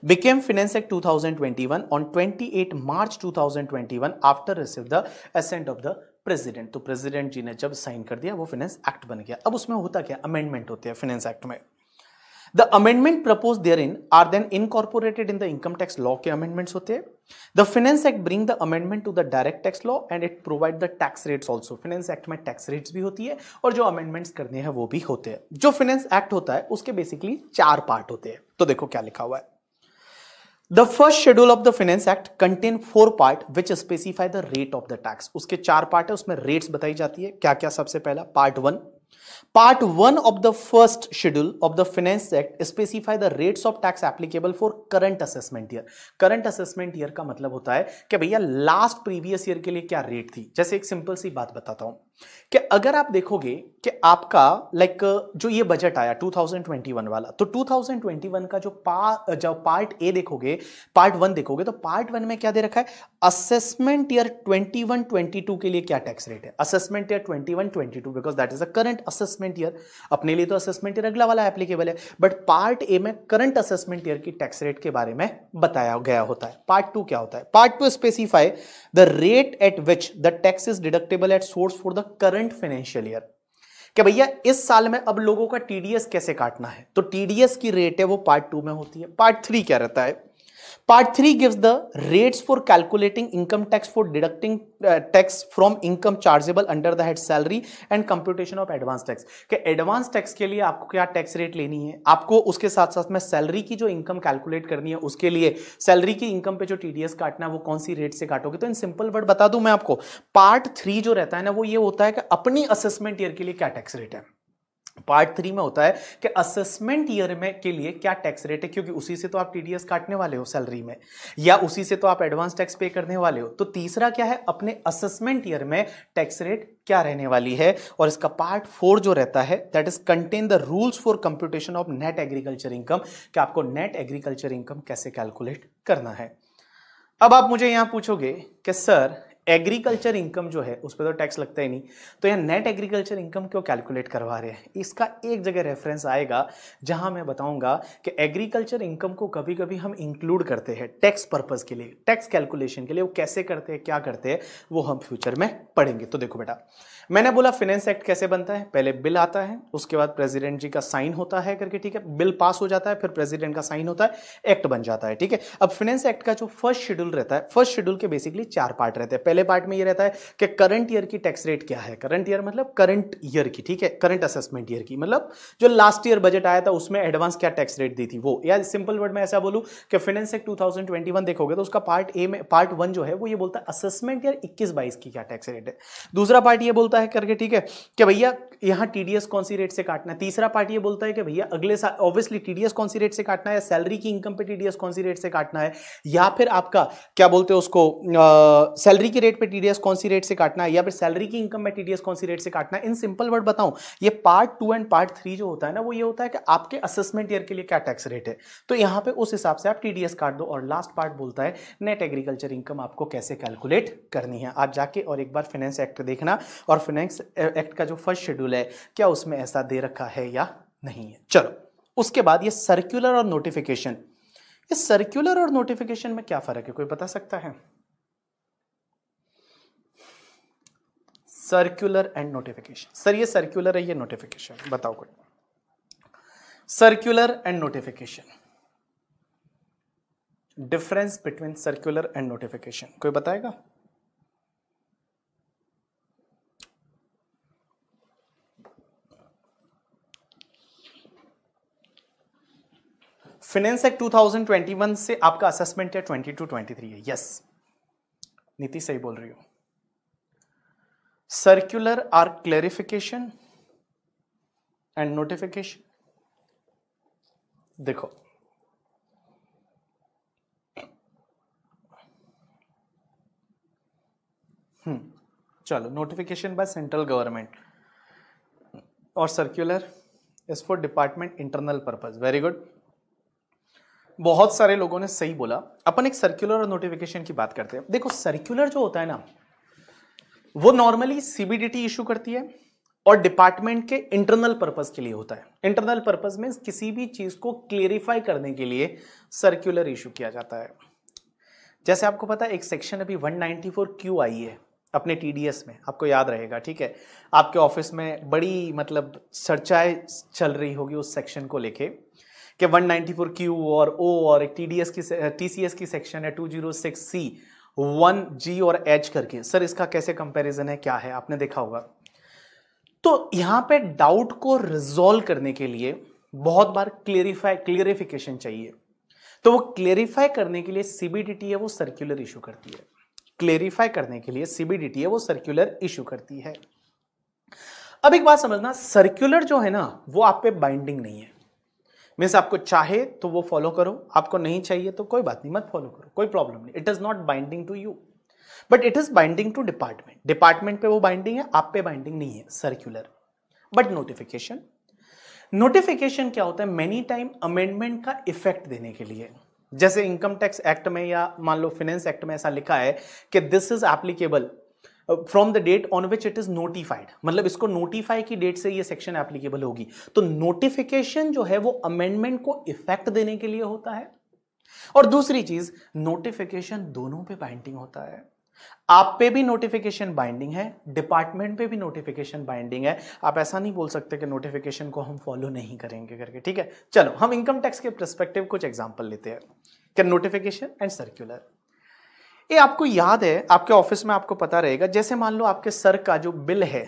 became Finance Act 2021 on 28 March 2021 after receive the assent of the president। तो president ji ने जब साइन कर दिया वो फाइनेंस एक्ट बन गया। अब उसमें होता क्या, अमेंडमेंट होते हैं फाइनेंस एक्ट में। The amendment proposed therein are then incorporated in the income tax law के amendments होते हैं। The Finance Act bring the amendment to the direct tax law and it provide the tax rates also। Finance Act में tax rates भी होती है और जो amendments करने हैं वो भी होते हैं। जो Finance Act होता है उसके basically 4 पार्ट होते हैं। तो देखो क्या लिखा हुआ है। The first schedule of the Finance Act contain 4 part which specify the rate of the tax। उसके 4 पार्ट है, उसमें रेट्स बताई जाती है। क्या क्या, सबसे पहला Part 1 of the first schedule of the Finance Act specify the rates of tax applicable for current assessment year। Current assessment year का मतलब होता है कि भैया लास्ट प्रीवियस ईयर के लिए क्या रेट थी। जैसे एक सिंपल सी बात बताता हूं कि अगर आप देखोगे कि आपका जो ये बजट आया 2021 वाला, तो 2021 का जो पार्ट ए देखोगे, पार्ट 1 देखोगे, तो पार्ट 1 में क्या दे रखा है, असेसमेंट ईयर 21-22 के लिए क्या टैक्स रेट है। Assessment year 21-22 because that is a current assessment year. अपने लिए तो असेसमेंट ईयर अगला वाला एप्लीकेबल है, बट पार्ट ए में करंट असेसमेंट ईयर की टैक्स रेट के बारे में बताया गया होता है। पार्ट 2 क्या होता है, part 2 specify the rate at which the tax is deductible at source for the current financial year. कि भैया इस साल में अब लोगों का टीडीएस कैसे काटना है, तो टीडीएस की रेट है वो पार्ट 2 में होती है। पार्ट 3 क्या रहता है, Part 3 gives the rates for calculating income tax for deducting tax from income chargeable under the head salary and computation of advance tax। कि एडवांस टैक्स के लिए आपको क्या टैक्स रेट लेनी है, आपको उसके साथ साथ में सैलरी की जो इनकम कैलकुलेट करनी है उसके लिए सैलरी की इनकम पे जो टीडीएस काटना है वो कौन सी रेट से काटोगे। तो इन सिंपल वर्ड बता दूं मैं आपको, पार्ट 3 जो रहता है ना वो ये होता है कि अपनी असेसमेंट ईयर के लिए क्या टैक्स रेट है। पार्ट 3 में होता है कि असेसमेंट ईयर में के लिए क्या टैक्स रेट है, क्योंकि उसी से तो आप टीडीएस काटने वाले हो सैलरी में, या उसी से तो आप एडवांस टैक्स पे करने वाले हो। तो तीसरा क्या है, अपने असेसमेंट ईयर में टैक्स रेट क्या रहने वाली है। और इसका पार्ट 4 जो रहता है that is contain the rules for computation of net agriculture income, कि आपको नेट एग्रीकल्चर इनकम कैसे कैलकुलेट करना है। अब आप मुझे यहां पूछोगे कि सर एग्रीकल्चर इनकम जो है उस पर तो टैक्स लगता ही नहीं, तो यहाँ नेट एग्रीकल्चर इनकम क्यों कैलकुलेट करवा रहे हैं। इसका एक जगह रेफरेंस आएगा जहां मैं बताऊंगा कि एग्रीकल्चर इनकम को कभी कभी हम इंक्लूड करते हैं टैक्स पर्पस के लिए, टैक्स कैलकुलेशन के लिए। वो कैसे करते हैं, क्या करते हैं, वो हम फ्यूचर में पढ़ेंगे। तो देखो बेटा, मैंने बोला फाइनेंस एक्ट कैसे बनता है, पहले बिल आता है, उसके बाद प्रेसिडेंट जी का साइन होता है करके, ठीक है, बिल पास हो जाता है, फिर प्रेसिडेंट का साइन होता है, एक्ट बन जाता है, ठीक है। अब फाइनेंस एक्ट का जो फर्स्ट शेड्यूल रहता है, फर्स्ट शेड्यूल के बेसिकली 4 पार्ट रहते हैं। पहले पार्ट में ये रहता है कि करंट ईयर की टैक्स रेट क्या है। करंट ईयर मतलब करंट ईयर की, ठीक है, करंट असेसमेंट ईयर की, मतलब जो लास्ट ईयर बजट आया था उसमें एडवांस क्या टैक्स रेट दी थी वो। या सिंपल वर्ड में ऐसा बोलूं कि फाइनेंस एक्ट 2021 देखोगे तो उसका पार्ट ए में, पार्ट 1 जो है वो ये बोलता है असेसमेंट ईयर 21-22 की क्या टैक्स रेट है। दूसरा पार्ट ये बोलता है करके, ठीक है, कि भैया यहां टीडीएस कौन सी रेट से काटना है। तीसरा पार्ट ये बोलता है कि भैया अगले साल ऑब्वियसली टीडीएस कौन सी रेट से काटना है, सैलरी की इनकम पे टीडीएस कौन सी रेट से काटना है, या फिर आपका क्या बोलते हैं उसको, सैलरी की रेट पे टीडीएस कौन सी रेट से काटना है, या फिर सैलरी की इनकम में टीडीएस कौन सी रेट से काटना है। इन सिंपल वर्ड बताऊं, ये पार्ट 2 एंड पार्ट 3 जो होता है ना वो ये होता है कि आपके असेसमेंट ईयर के लिए क्या टैक्स रेट है, तो यहां पे उस हिसाब से आप टीडीएस काट दो। और लास्ट पार्ट बोलता है नेट एग्रीकल्चर इनकम आपको कैसे कैलकुलेट करनी है। आप जाके और एक बार फाइनेंस एक्ट देखना, और फाइनेंस एक्ट का जो फर्स्ट शेड्यूल है क्या उसमें ऐसा दे रखा है या नहीं है। चलो उसके बाद ये सर्कुलर और नोटिफिकेशन, इस सर्कुलर और नोटिफिकेशन में क्या फर्क है, कोई बता सकता है। सर्कुलर एंड नोटिफिकेशन, सर ये सर्कुलर है ये नोटिफिकेशन, बताओ कोई। Circular and notification, difference between circular and notification, कोई बताएगा। फाइनेंस एक्ट 2021 से आपका असेसमेंट है 22-23 है। यस नीति सही बोल रही हो। Circular are clarification and notification. देखो चलो, नोटिफिकेशन बाय सेंट्रल गवर्नमेंट और circular is for department internal purpose. Very good, बहुत सारे लोगों ने सही बोला। अपन एक सर्कुलर और नोटिफिकेशन की बात करते हैं। देखो सर्कुलर जो होता है ना, वो नॉर्मली सीबीडीटी इशू करती है और डिपार्टमेंट के इंटरनल पर्पस के लिए होता है। इंटरनल पर्पस में किसी भी चीज को क्लेरिफाई करने के लिए सर्कुलर इशू किया जाता है। जैसे आपको पता है एक सेक्शन अभी 194 क्यों आई है अपने टीडीएस में, आपको याद रहेगा, ठीक है। आपके ऑफिस में बड़ी मतलब चर्चाएं चल रही होगी उस सेक्शन को लेके कि 194 क्यू और ओ और एक टीडीएस की टीसीएस की सेक्शन है 206C 1G और H करके। सर इसका कैसे कंपैरिजन है, क्या है, आपने देखा होगा। तो यहां पे डाउट को रिजॉल्व करने के लिए बहुत बार क्लियरिफिकेशन चाहिए। तो वो क्लेरिफाई करने के लिए सीबीडीटी है वो सर्कुलर इशू करती है। क्लेरिफाई करने के लिए सीबीडीटी है वो सर्कुलर इशू करती है। अब एक बात समझना, सर्कुलर जो है ना वो आप पे बाइंडिंग नहीं है। मीन्स आपको चाहे तो वो फॉलो करो, आपको नहीं चाहिए तो कोई बात नहीं, मत फॉलो करो, कोई प्रॉब्लम नहीं। It is not binding to you but it is binding to department. Department पे वो बाइंडिंग है, आप पे बाइंडिंग नहीं है सर्कुलर। बट नोटिफिकेशन, नोटिफिकेशन क्या होता है, मेनी टाइम अमेंडमेंट का इफेक्ट देने के लिए। जैसे इनकम टैक्स एक्ट में या मान लो फाइनेंस एक्ट में ऐसा लिखा है कि this is applicable from the date on which it is notified, मतलब इसको नोटिफाई की डेट से ये सेक्शन एप्लीकेबल होगी। तो नोटिफिकेशन जो है वो अमेंडमेंट को इफेक्ट देने के लिए होता है। और दूसरी चीज, नोटिफिकेशन दोनों पे बाइंडिंग होता है। आप पे भी नोटिफिकेशन बाइंडिंग है, डिपार्टमेंट पे भी नोटिफिकेशन बाइंडिंग है। आप ऐसा नहीं बोल सकते कि नोटिफिकेशन को हम फॉलो नहीं करेंगे करके, ठीक है। चलो हम इनकम टैक्स के पर्सपेक्टिव कुछ एग्जांपल लेते हैं कि नोटिफिकेशन एंड सर्कुलर। ये आपको याद है, आपके ऑफिस में आपको पता रहेगा, जैसे मान लो आपके सर का जो बिल है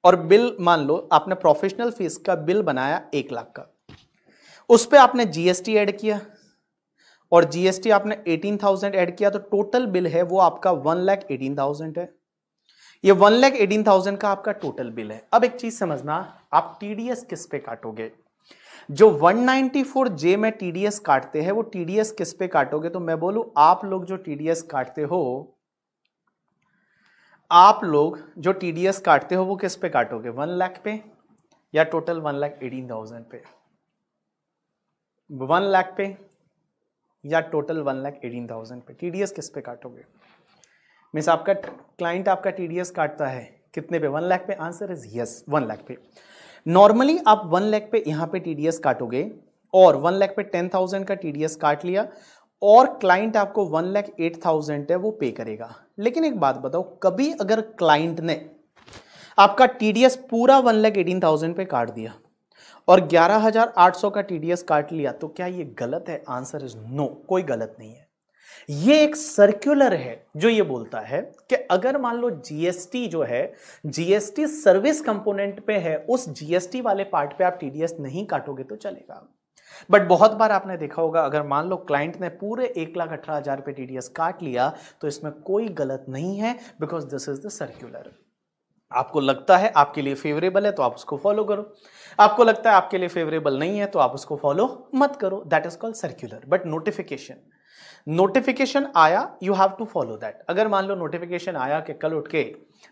और बिल मान लो आपने प्रोफेशनल फीस का बिल बनाया 1 लाख का, उस पर आपने जीएसटी ऐड किया और जीएसटी आपने 18,000 ऐड किया, तो टोटल बिल है वो आपका 1,18,000 है। ये 1,18,000 का आपका टोटल बिल है। अब एक चीज समझना, आप टीडीएस किस पे काटोगे? जो 194J में टीडीएस काटते हैं वो टीडीएस किस पे काटोगे? तो मैं बोलूं आप लोग जो टीडीएस काटते हो, आप लोग जो टीडीएस काटते हो वो किस पे काटोगे? 1 लाख पे या टोटल 1,18,000 पे? 1 लाख पे या टोटल 1,18,000 पे? टीडीएस किस पे काटोगे? मींस आपका क्लाइंट आपका टीडीएस काटता है कितने पे? 1 लाख पे। आंसर इज यस, 1 लाख पे। नॉर्मली आप 1 लाख पे यहां पे टीडीएस काटोगे और 1 लाख पे 10,000 का टीडीएस काट लिया और क्लाइंट आपको 1,08,000 है वो पे करेगा। लेकिन एक बात बताओ, कभी अगर क्लाइंट ने आपका टीडीएस पूरा 1,18,000 पे काट दिया और 11,800 का टीडीएस काट लिया, तो क्या ये गलत है? आंसर इज नो, कोई गलत नहीं है। ये एक सर्कुलर है जो ये बोलता है कि अगर मान लो जीएसटी जो है, जीएसटी सर्विस कंपोनेंट पे है, उस जीएसटी वाले पार्ट पे आप टीडीएस नहीं काटोगे तो चलेगा। बट बहुत बार आपने देखा होगा, अगर मान लो क्लाइंट ने पूरे 1,18,000 पे टीडीएस काट लिया तो इसमें कोई गलत नहीं है, because this is the circular. आपको लगता है आपके लिए फेवरेबल है तो आप उसको फॉलो करो, आपको लगता है आपके लिए फेवरेबल नहीं है तो आप उसको फॉलो मत करो। That is called circular. But notification, notification आया, you have to follow that. अगर मान लो नोटिफिकेशन आया कि कल उठ के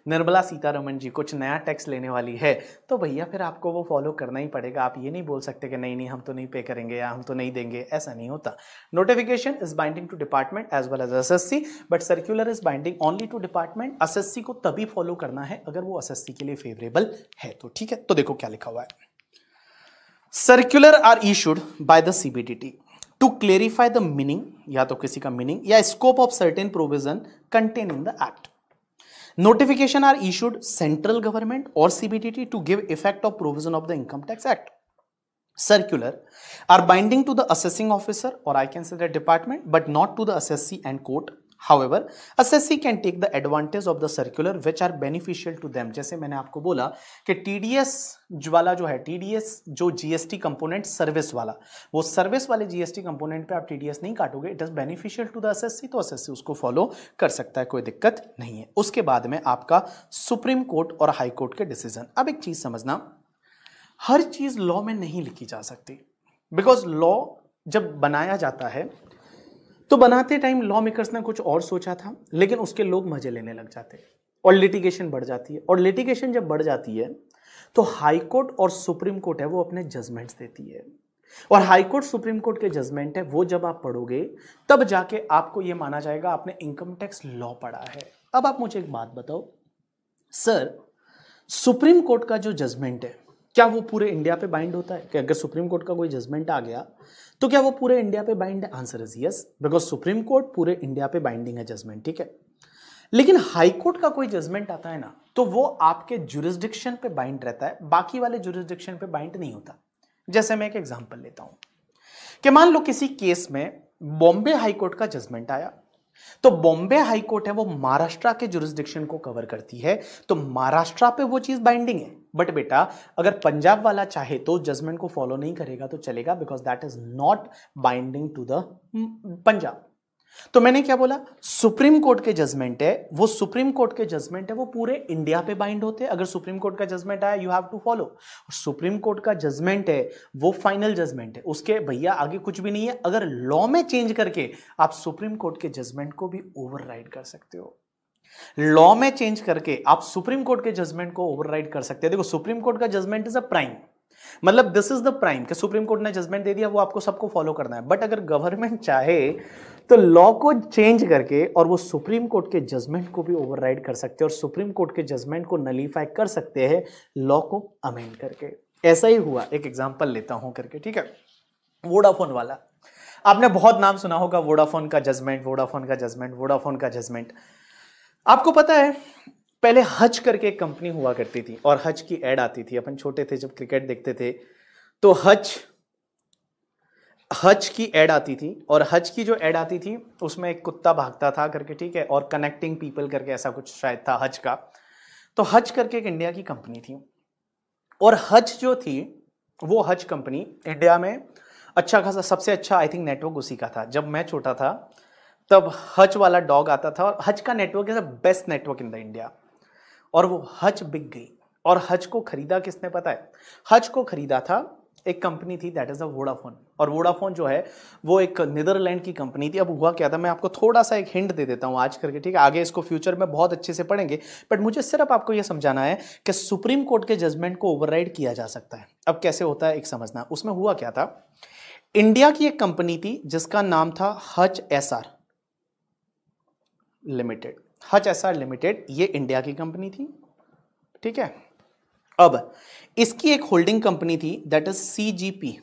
निर्मला सीतारमण जी कुछ नया टैक्स लेने वाली है, तो भैया फिर आपको वो फॉलो करना ही पड़ेगा। आप ये नहीं बोल सकते कि नहीं नहीं हम तो नहीं पे करेंगे या हम तो नहीं देंगे, ऐसा नहीं होता। Notification is binding to department as well as SSC, but circular is binding only to department. SSC को तभी फॉलो करना है अगर वो एसएससी के लिए फेवरेबल है तो, ठीक है। तो देखो क्या लिखा हुआ है, circular are issued by the CBDT to clarify the meaning, या तो किसी का मीनिंग या scope of certain provision contain in the act. Notification are issued central government or CBDT to give effect of provision of the Income Tax Act. Circular are binding to the assessing officer or I can say the department, but not to the assessee and court. However, assessee can take the advantage of the circular which are beneficial to them. जैसे मैंने आपको बोला कि TDS वाला जो है, TDS जो GST component service वाला, वो सर्विस वाले GST कंपोनेंट पे आप TDS नहीं काटोगे, it is beneficial to the assessee, तो असेसी उसको फॉलो कर सकता है, कोई दिक्कत नहीं है। उसके बाद में आपका सुप्रीम कोर्ट और हाई कोर्ट के डिसीजन। अब एक चीज समझना, हर चीज लॉ में नहीं लिखी जा सकती, बिकॉज लॉ जब बनाया जाता है तो बनाते टाइम लॉ मेकर्स ने कुछ और सोचा था, लेकिन उसके लोग मजे लेने लग जाते हैं और लिटिगेशन बढ़ जाती है। और लिटिगेशन जब बढ़ जाती है तो हाई कोर्ट और सुप्रीम कोर्ट है वो अपने जजमेंट्स देती है, और हाई कोर्ट सुप्रीम कोर्ट के जजमेंट है वो जब आप पढ़ोगे तब जाके आपको ये माना जाएगा आपने इनकम टैक्स लॉ पढ़ा है। अब आप मुझे एक बात बताओ सर, सुप्रीम कोर्ट का जो जजमेंट है क्या वो पूरे इंडिया पे बाइंड होता है? कि अगर सुप्रीम कोर्ट का कोई जजमेंट आ गया तो क्या वो पूरे इंडिया पे बाइंड है? Answer is yes, because supreme court पूरे इंडिया पे बाइंडिंग है जजमेंट, ठीक है। लेकिन हाई कोर्ट का कोई जजमेंट आता है ना, तो वो आपके जुरिस्डिक्शन पे बाइंड रहता है, बाकी वाले जुरिस्डिक्शन पे बाइंड नहीं होता। जैसे मैं एक एग्जांपल लेता हूं कि मान लो किसी केस में बॉम्बे हाई कोर्ट का जजमेंट आया, तो बॉम्बे हाई कोर्ट है वो महाराष्ट्र के जुरिस्डिक्शन को कवर करती है, तो महाराष्ट्र पे वो चीज बाइंडिंग है। बट बेटा अगर पंजाब वाला चाहे तो जजमेंट को फॉलो नहीं करेगा तो चलेगा, because that is not binding to the Punjab. तो मैंने क्या बोला, सुप्रीम कोर्ट के जजमेंट है वो, सुप्रीम कोर्ट के जजमेंट है वो पूरे इंडिया पे बाइंड होते हैं। अगर सुप्रीम कोर्ट का जजमेंट आया you have to follow. Supreme court का जजमेंट है वो फाइनल जजमेंट है, उसके भैया आगे कुछ भी नहीं है। अगर लॉ में चेंज करके आप सुप्रीम कोर्ट के जजमेंट को भी ओवरराइड कर सकते हो, लॉ में चेंज करके आप सुप्रीम कोर्ट के जजमेंट को ओवरराइड कर सकते हैं। देखो सुप्रीम कोर्ट का जजमेंट इज अ प्राइम, मतलब दिस इज द प्राइम कि सुप्रीम कोर्ट ने जजमेंट दे दिया, वो आपको सबको फॉलो करना है। बट अगर गवर्नमेंट चाहे तो लॉ को चेंज करके और वो सुप्रीम कोर्ट के जजमेंट को भी ओवरराइड कर सकते हैं, और सुप्रीम कोर्ट के जजमेंट को नलीफाई कर सकते हैं लॉ को अमेंड करके। ऐसा ही हुआ, एक एग्जांपल लेता हूं करके, ठीक है। वोडाफोन वाला, आपने बहुत नाम सुना होगा, वोडाफोन का जजमेंट, वोडाफोन का जजमेंट, वोडाफोन का जजमेंट। आपको पता है पहले हज करके एक कंपनी हुआ करती थी और हज की एड आती थी। अपन छोटे थे जब क्रिकेट देखते थे तो हज की एड आती थी, और हज की जो एड आती थी उसमें एक कुत्ता भागता था करके, ठीक है, और कनेक्टिंग पीपल करके ऐसा कुछ शायद था हज का। तो हज करके एक इंडिया की कंपनी थी, और हज जो थी वो हज कंपनी इंडिया में अच्छा खासा, सबसे अच्छा आई थिंक नेटवर्क उसी का था। जब मैं छोटा था तब हज वाला डॉग आता था, और हज का network is the best network in the India. और वो हज बिक गई, और हज को खरीदा किसने पता है? हज को खरीदा था एक कंपनी थी, दैट इज अ वोडाफोन। और वोडाफोन जो है वो एक नीदरलैंड की कंपनी थी। अब हुआ क्या था, मैं आपको थोड़ा सा एक हिंट दे देता हूं आज करके, ठीक है, आगे इसको फ्यूचर में बहुत अच्छे से पढ़ेंगे, बट मुझे सिर्फ आपको यह समझाना है कि सुप्रीम कोर्ट के जजमेंट को ओवरराइड किया जा सकता है। अब कैसे होता है एक समझना। उसमें हुआ क्या था, इंडिया की एक कंपनी थी जिसका नाम था हज एसआर लिमिटेड। हज एसआर लिमिटेड ये इंडिया की कंपनी थी, ठीक है। अब इसकी एक होल्डिंग कंपनी थी दैट इज सीजीपी,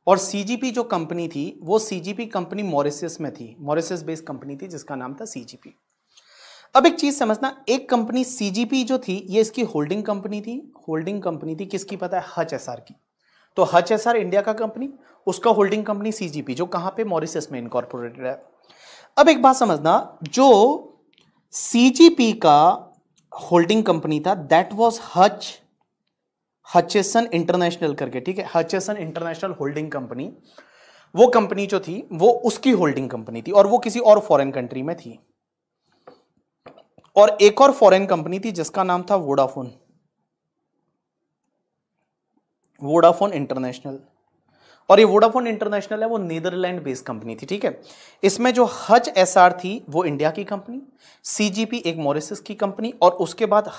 और सीजीपी जो कंपनी थी वो सीजीपी कंपनी मॉरिशस में थी, मॉरिशस बेस्ड कंपनी थी जिसका नाम था सीजीपी। अब एक चीज समझना, एक कंपनी सीजीपी जो थी ये इसकी होल्डिंग कंपनी थी। होल्डिंग कंपनी थी किसकी पता है? हज एसआर की। तो हज एसआर इंडिया का कंपनी, उसका होल्डिंग कंपनी सीजीपी जो कहां पे? मॉरिशस में इनकॉर्पोरेटेड है। अब एक बात समझना, जो सीजीपी का होल्डिंग कंपनी था दैट वाज हचेसन इंटरनेशनल करके, ठीक है, हचेसन इंटरनेशनल होल्डिंग कंपनी। वो कंपनी जो थी वो उसकी होल्डिंग कंपनी थी, और वो किसी और फॉरेन कंट्री में थी। और एक और फॉरेन कंपनी थी जिसका नाम था वोडाफोन, वोडाफोन इंटरनेशनल। और ये वोडाफोन इंटरनेशनल है वो नीदरलैंड बेस्ड कंपनी थी, ठीक है। इसमें जो हज एसआर थी वो इंडिया की कंपनी, सीजीपी एक मॉरिशस की कंपनी, और उसके बाद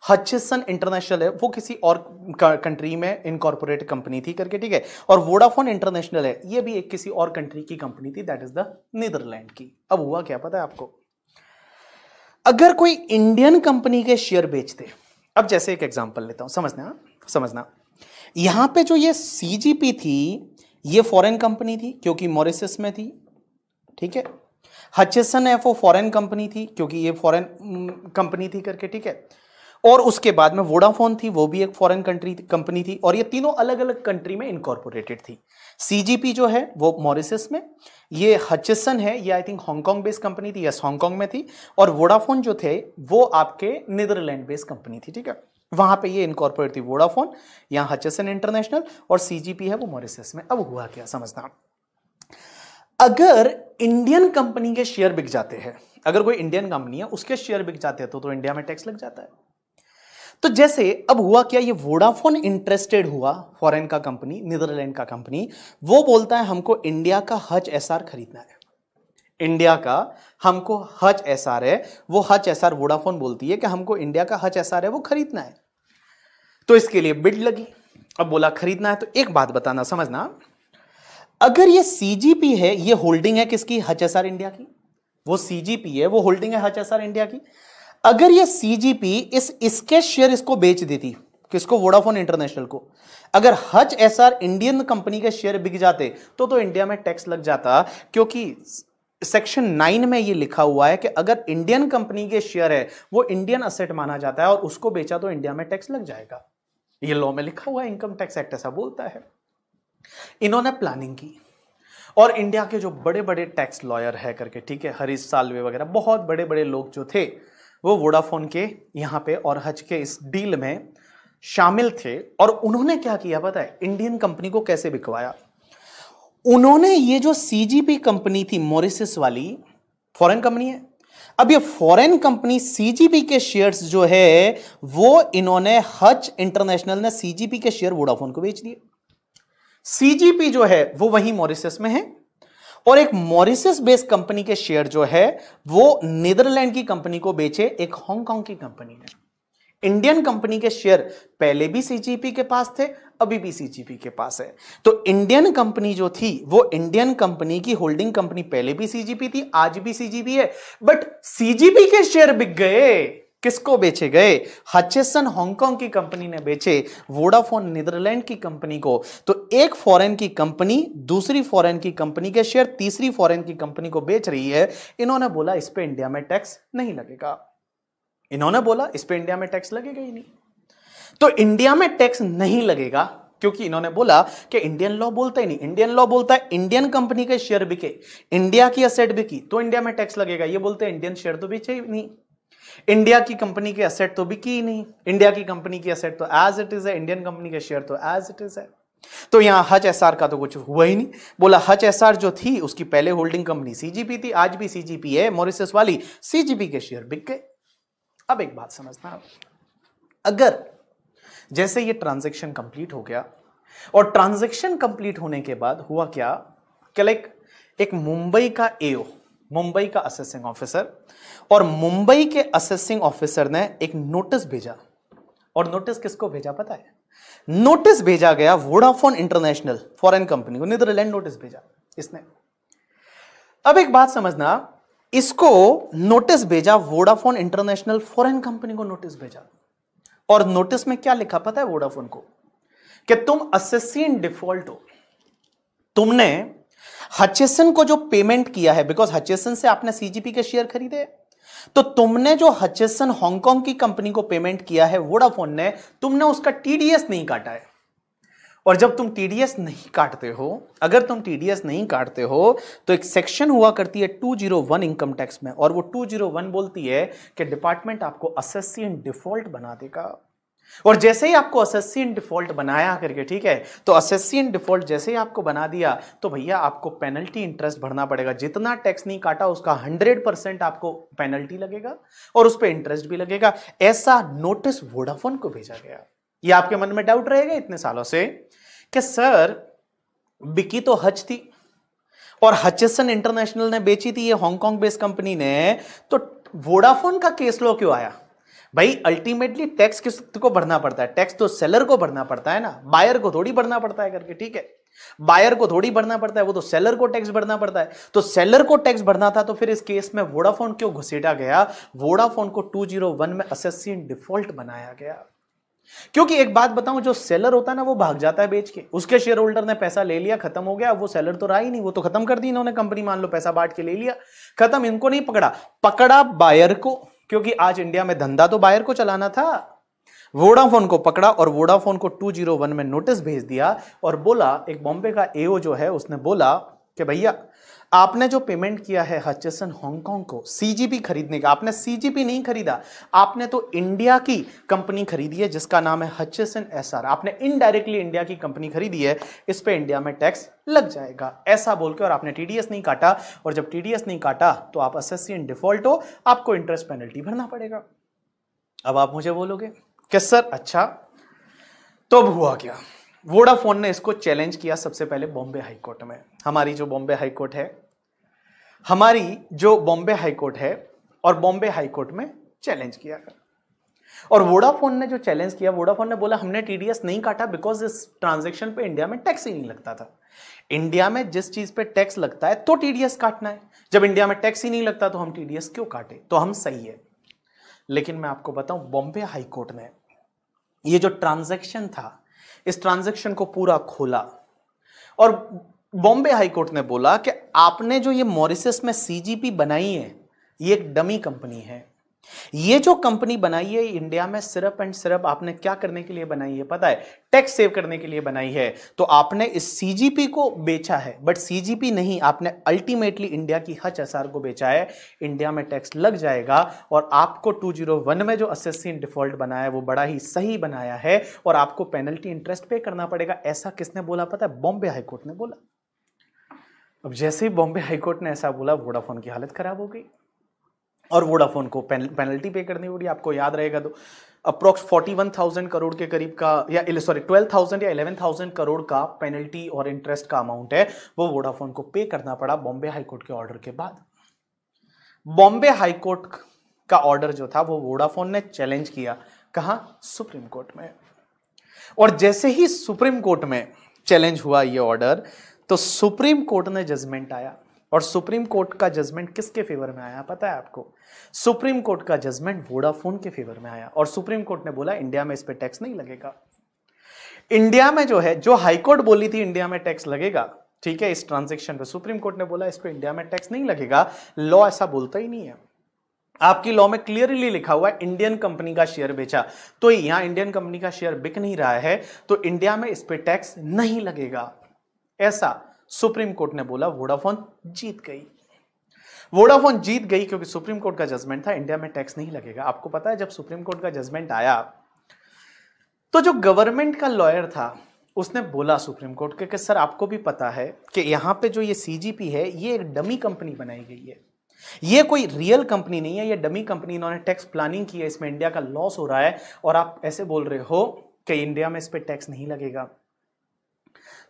हचेसन इंटरनेशनल है वो किसी और कंट्री में इनकॉर्पोरेट कंपनी थी करके, ठीक है। और वोडाफोन इंटरनेशनल है ये भी एक किसी और कंट्री की कंपनी थी दैट इज द नीदरलैंड की। अब हुआ क्या पता है आपको, अगर कोई इंडियन कंपनी के शेयर बेचते, अब जैसे एक एग्जांपल लेता हूं, समझना यहां पे जो ये सीजीपी थी ये फॉरेन कंपनी थी क्योंकि मॉरिशस में थी, ठीक है। हचेसन है वो फॉरेन कंपनी थी क्योंकि ये फॉरेन कंपनी थी करके, ठीक है। और उसके बाद में वोडाफोन थी, वो भी एक फॉरेन कंपनी थी, और ये तीनों अलग अलग कंट्री में इनकॉर्पोरेटेड थी। सीजीपी जो है वो मॉरिशस में, ये हचिसन है, ये I think Hong Kong based company थी, यस हांगकांग में थी, और वोडाफोन जो थे वो आपके नीदरलैंड बेस्ड कंपनी थी, ठीक है, वहां पे ये इनकॉर्पोरेट थी वोडाफोन, यहां हचिसन इंटरनेशनल, और सीजीपी है वो मॉरिशस में। अब हुआ क्या समझना, अगर इंडियन कंपनी के शेयर बिक जाते हैं, अगर कोई इंडियन कंपनी है उसके शेयर बिक जाते हैं तो इंडिया में टैक्स लग जाता है। तो जैसे अब हुआ क्या, ये वोडाफोन इंटरेस्टेड हुआ, फॉरेन का कंपनी, नीदरलैंड का कंपनी, वो बोलता है हमको इंडिया का हच एसआर खरीदना है, इंडिया का हमको हच एसआर है, वो हच एसआर वोडाफोन बोलती है कि हमको इंडिया का हच एसआर है वो खरीदना है। तो इसके लिए बिड लगी, अब बोला खरीदना है, तो एक बात बताना समझना, अगर ये सीजीपी है, ये होल्डिंग है किसकी, हच एसआर इंडिया की, वो सीजीपी है वो होल्डिंग है हच एसआर इंडिया की, अगर ये सीजीपी इसके शेयर इसको बेच देती, किसको, वोडाफोन इंटरनेशनल को, अगर हच एसआर इंडियन कंपनी के शेयर बिक जाते तो इंडिया में टैक्स लग जाता, क्योंकि सेक्शन 9 में ये लिखा हुआ है कि अगर इंडियन कंपनी के शेयर है वो इंडियन असेट माना जाता है और उसको बेचा तो इंडिया में टैक्स लग जाएगा, ये लॉ में लिखा हुआ है, इनकम टैक्स एक्ट ऐसा बोलता है। इन्होंने प्लानिंग की, और इंडिया के जो बड़े बड़े टैक्स लॉयर है करके, ठीक है, हरीश साल्वे वगैरह बहुत बड़े बड़े लोग जो थे वो वोडाफोन के यहां पे और हज के इस डील में शामिल थे, और उन्होंने क्या किया पता है, इंडियन कंपनी को कैसे बिकवाया, उन्होंने ये जो सीजीपी कंपनी थी मॉरिशस वाली, फॉरेन कंपनी है, अब ये फॉरेन कंपनी सीजीपी के शेयर्स जो है वो इन्होंने हच इंटरनेशनल ने सीजीपी के शेयर वोडाफोन को बेच दिए। सीजीपी जो है वो वहीं मॉरिशस में है, और एक मॉरिशस बेस्ड कंपनी के शेयर जो है वो नीदरलैंड की कंपनी को बेचे एक हांगकांग की कंपनी ने। इंडियन कंपनी के शेयर पहले भी सीजीपी के पास थे, अभी भी सीजीपी के पास है, तो इंडियन कंपनी जो थी वो इंडियन कंपनी की होल्डिंग कंपनी पहले भी सीजीपी थी, आज भी सीजीपी है, बट सीजीपी के शेयर बिक गए, किसको बेचे गए, हचिसन हांगकांग की कंपनी ने बेचे वोडाफोन नीदरलैंड की कंपनी को। तो एक फॉरेन की कंपनी दूसरी फॉरेन की कंपनी के शेयर तीसरी फॉरेन की कंपनी को बेच रही है, इन्होंने बोला इस पे इंडिया में टैक्स नहीं लगेगा, इन्होंने बोला इस पे इंडिया में टैक्स लगेगा ही नहीं। तो इंडिया में टैक्स नहीं लगेगा क्योंकि इन्होंने बोला कि इंडियन लॉ बोलता ही नहीं, इंडियन लॉ बोलता है इंडियन कंपनी के शेयर बिके, इंडिया की असेट बिकी तो इंडिया में टैक्स लगेगा, ये बोलते हैं इंडियन शेयर तो बेचे ही नहीं, इंडिया की कंपनी के असेट तो बिकी ही नहीं, इंडिया की कंपनी की असेट तो एज इट इज है, इंडियन कंपनी के शेयर तो एज इट इज है। तो यहां हच एसआर का तो कुछ हुआ ही नहीं, बोला हच एसआर जो थी उसकी पहले होल्डिंग कंपनी सीजीपी थी, आज भी सीजीपी है मॉरिशस वाली, सीजीपी के शेयर बिक गए। अब एक बात समझना, अगर जैसे ये ट्रांजैक्शन कंप्लीट हो गया, और ट्रांजैक्शन कंप्लीट होने के बाद हुआ क्या कि लाइक एक मुंबई का एओ, मुंबई का असेसिंग ऑफिसर, और मुंबई के असेसिंग ऑफिसर ने एक नोटिस भेजा, और नोटिस किसको भेजा पता है, नोटिस भेजा गया वोडाफोन इंटरनेशनल फॉरेन कंपनी को, नीदरलैंड नोटिस भेजा इसने। अब एक बात समझना, इसको नोटिस भेजा वोडाफोन इंटरनेशनल फॉरेन कंपनी को नोटिस भेजा, और नोटिस में क्या लिखा पता है वोडाफोन को, कि तुम असेसी इन डिफॉल्ट हो, तुमने हचिसन को जो पेमेंट किया है, बिकॉज हचिसन से आपने सीजीपी के शेयर खरीदे, तो तुमने जो हचिसन हांगकांग की कंपनी को पेमेंट किया है वोडाफोन ने, तुमने उसका टीडीएस नहीं काटा है, और जब तुम टीडीएस नहीं काटते हो, अगर तुम टीडीएस नहीं काटते हो तो एक सेक्शन हुआ करती है 201 इनकम टैक्स में, और वो 201 बोलती है कि डिपार्टमेंट आपको असेसी इन डिफॉल्ट बना देगा, और जैसे ही आपको असेसी इन डिफॉल्ट बनाया करके, ठीक है, तो असेसी इन डिफॉल्ट जैसे ही आपको बना दिया तो भैया आपको पेनल्टी इंटरेस्ट भरना पड़ेगा, जितना टैक्स नहीं काटा उसका 100% आपको पेनल्टी लगेगा और उस पर इंटरेस्ट भी लगेगा। ऐसा नोटिस वोडाफोन को भेजा गया। ये आपके मन में डाउट रहेगा इतने सालों से कि सर बिकी तो हच थी और हचिसन इंटरनेशनल ने बेची थी, ये हांगकांग बेस्ड कंपनी ने, तो वोडाफोन का केस लो क्यों आया? भाई अल्टीमेटली टैक्स किसको भरना पड़ता है? टैक्स तो सेलर को भरना पड़ता है ना, बायर को थोड़ी भरना पड़ता है करके, ठीक है, बायर को थोड़ी भरना पड़ता है, वो तो सेलर को टैक्स भरना पड़ता है। तो सेलर को टैक्स भरना था, तो फिर इस केस में वोडाफोन क्यों घुसेड़ा गया? वोडाफोन को 201 में असेसी इन डिफॉल्ट बनाया गया, क्योंकि एक बात बताऊं, जो सेलर होता है ना वो भाग जाता है बेच के, उसके शेयर होल्डर ने पैसा ले लिया, खत्म हो गया, वो सेलर तो रहा ही नहीं, वो तो खत्म कर दी इन्होंने कंपनी, मान लो पैसा बांट के ले लिया, खत्म। इनको नहीं पकड़ा, पकड़ा बायर को, क्योंकि आज इंडिया में धंधा तो बायर को चलाना था, वोडाफोन को पकड़ा और वोडाफोन को 201 में नोटिस भेज दिया और बोला, एक बॉम्बे का एओ जो है उसने बोला कि भैया आपने जो पेमेंट किया है हचसन हांगकांग को सीजीपी खरीदने का, आपने सीजीपी नहीं खरीदा, आपने तो इंडिया की कंपनी खरीदी है जिसका नाम है हचसन एसआर, आपने इनडायरेक्टली इंडिया की कंपनी खरीदी है, इस पे इंडिया में टैक्स लग जाएगा, ऐसा बोल के, और आपने टीडीएस नहीं काटा, और जब टीडीएस नहीं काटा तो आप एसएससी इन डिफॉल्ट हो, आपको इंटरेस्ट पेनल्टी भरना पड़ेगा। अब आप मुझे बोलोगे कि सर अच्छा तो अब हुआ क्या? वोडाफोन ने इसको चैलेंज किया सबसे पहले बॉम्बे हाई कोर्ट में। हमारी जो बॉम्बे हाई कोर्ट है और बॉम्बे हाई कोर्ट में चैलेंज किया। और वोडाफोन ने जो चैलेंज किया, वोडाफोन ने बोला हमने टीडीएस नहीं काटा बिकॉज इस ट्रांजैक्शन पे इंडिया में टैक्स ही नहीं लगता था। इंडिया में जिस चीज पे टैक्स लगता है तो टीडीएस काटना है, जब इंडिया में टैक्स ही नहीं लगता तो हम टीडीएस क्यों काटे, तो हम सही है। लेकिन मैं आपको बताऊं, बॉम्बे हाई कोर्ट ने ये जो ट्रांजैक्शन था, इस ट्रांजैक्शन को पूरा खोला और बॉम्बे हाई कोर्ट ने बोला कि आपने जो ये मॉरिशस में सीजीपी बनाई है, ये एक डमी कंपनी है। ये जो कंपनी बनाई है इंडिया में सिर्फ एंड सिर्फ आपने क्या करने के लिए बनाई है पता है? टैक्स सेव करने के लिए बनाई है। तो आपने इस सीजीपी को बेचा है, बट सीजीपी नहीं, आपने अल्टीमेटली इंडिया की हच एसआर को बेचा है। इंडिया में टैक्स लग जाएगा और आपको 201 में जो एसएससी इन डिफॉल्ट बनाया है वो बड़ा ही सही बनाया है और आपको पेनल्टी इंटरेस्ट पे करना पड़ेगा। ऐसा किसने बोला पता है? बॉम्बे हाईकोर्ट ने बोला। अब जैसे ही बॉम्बे हाईकोर्ट ने ऐसा बोला, वोडाफोन की हालत खराब हो गई और वोडाफोन को पेनल्टी पे करनी पड़ी। आपको याद रहेगा तो अप्रोक्स 41,000 करोड़ के करीब का, या 12,000 या 11,000 करोड़ का पेनल्टी और इंटरेस्ट का अमाउंट है, वो वोडाफोन को पे करना पड़ा बॉम्बे हाईकोर्ट के ऑर्डर के बाद। बॉम्बे हाईकोर्ट का ऑर्डर जो था वो वोडाफोन ने चैलेंज किया, कहां? सुप्रीम कोर्ट में। और जैसे ही सुप्रीम कोर्ट में चैलेंज हुआ ये ऑर्डर, तो सुप्रीम कोर्ट ने जजमेंट आया। और सुप्रीम कोर्ट का जजमेंट किसके फेवर में आया पता है आपको? सुप्रीम कोर्ट का जजमेंट वोडाफोन के फेवर में आया और सुप्रीम कोर्ट ने बोला इंडिया में इस पे टैक्स नहीं लगेगा। इंडिया में जो है, जो हाईकोर्ट बोली थी इंडिया में टैक्स लगेगा, ठीक है, इस ट्रांजैक्शन पे सुप्रीम कोर्ट ने बोला इस पे इंडिया में टैक्स नहीं लगेगा। लॉ ऐसा बोलता ही नहीं है। आपकी लॉ में क्लियरली लिखा हुआ है इंडियन कंपनी का शेयर बेचा, तो यहां इंडियन कंपनी का शेयर बिक नहीं रहा है, तो इंडिया में इस पे टैक्स नहीं लगेगा, ऐसा सुप्रीम कोर्ट ने बोला। वोडाफोन जीत गई। वोडाफोन जीत गई क्योंकि सुप्रीम कोर्ट का जजमेंट था इंडिया में टैक्स नहीं लगेगा। आपको पता है जब सुप्रीम कोर्ट का जजमेंट आया तो जो गवर्नमेंट का लॉयर था उसने बोला सुप्रीम कोर्ट के कि सर आपको भी पता है कि यहां पे जो ये सीजीपी है ये एक डमी कंपनी बनाई गई है, ये कोई रियल कंपनी नहीं है, ये डमी कंपनी, इन्होंने टैक्स प्लानिंग की है, इसमें इंडिया का लॉस हो रहा है और आप ऐसे बोल रहे हो कि इंडिया में इस पे टैक्स नहीं लगेगा।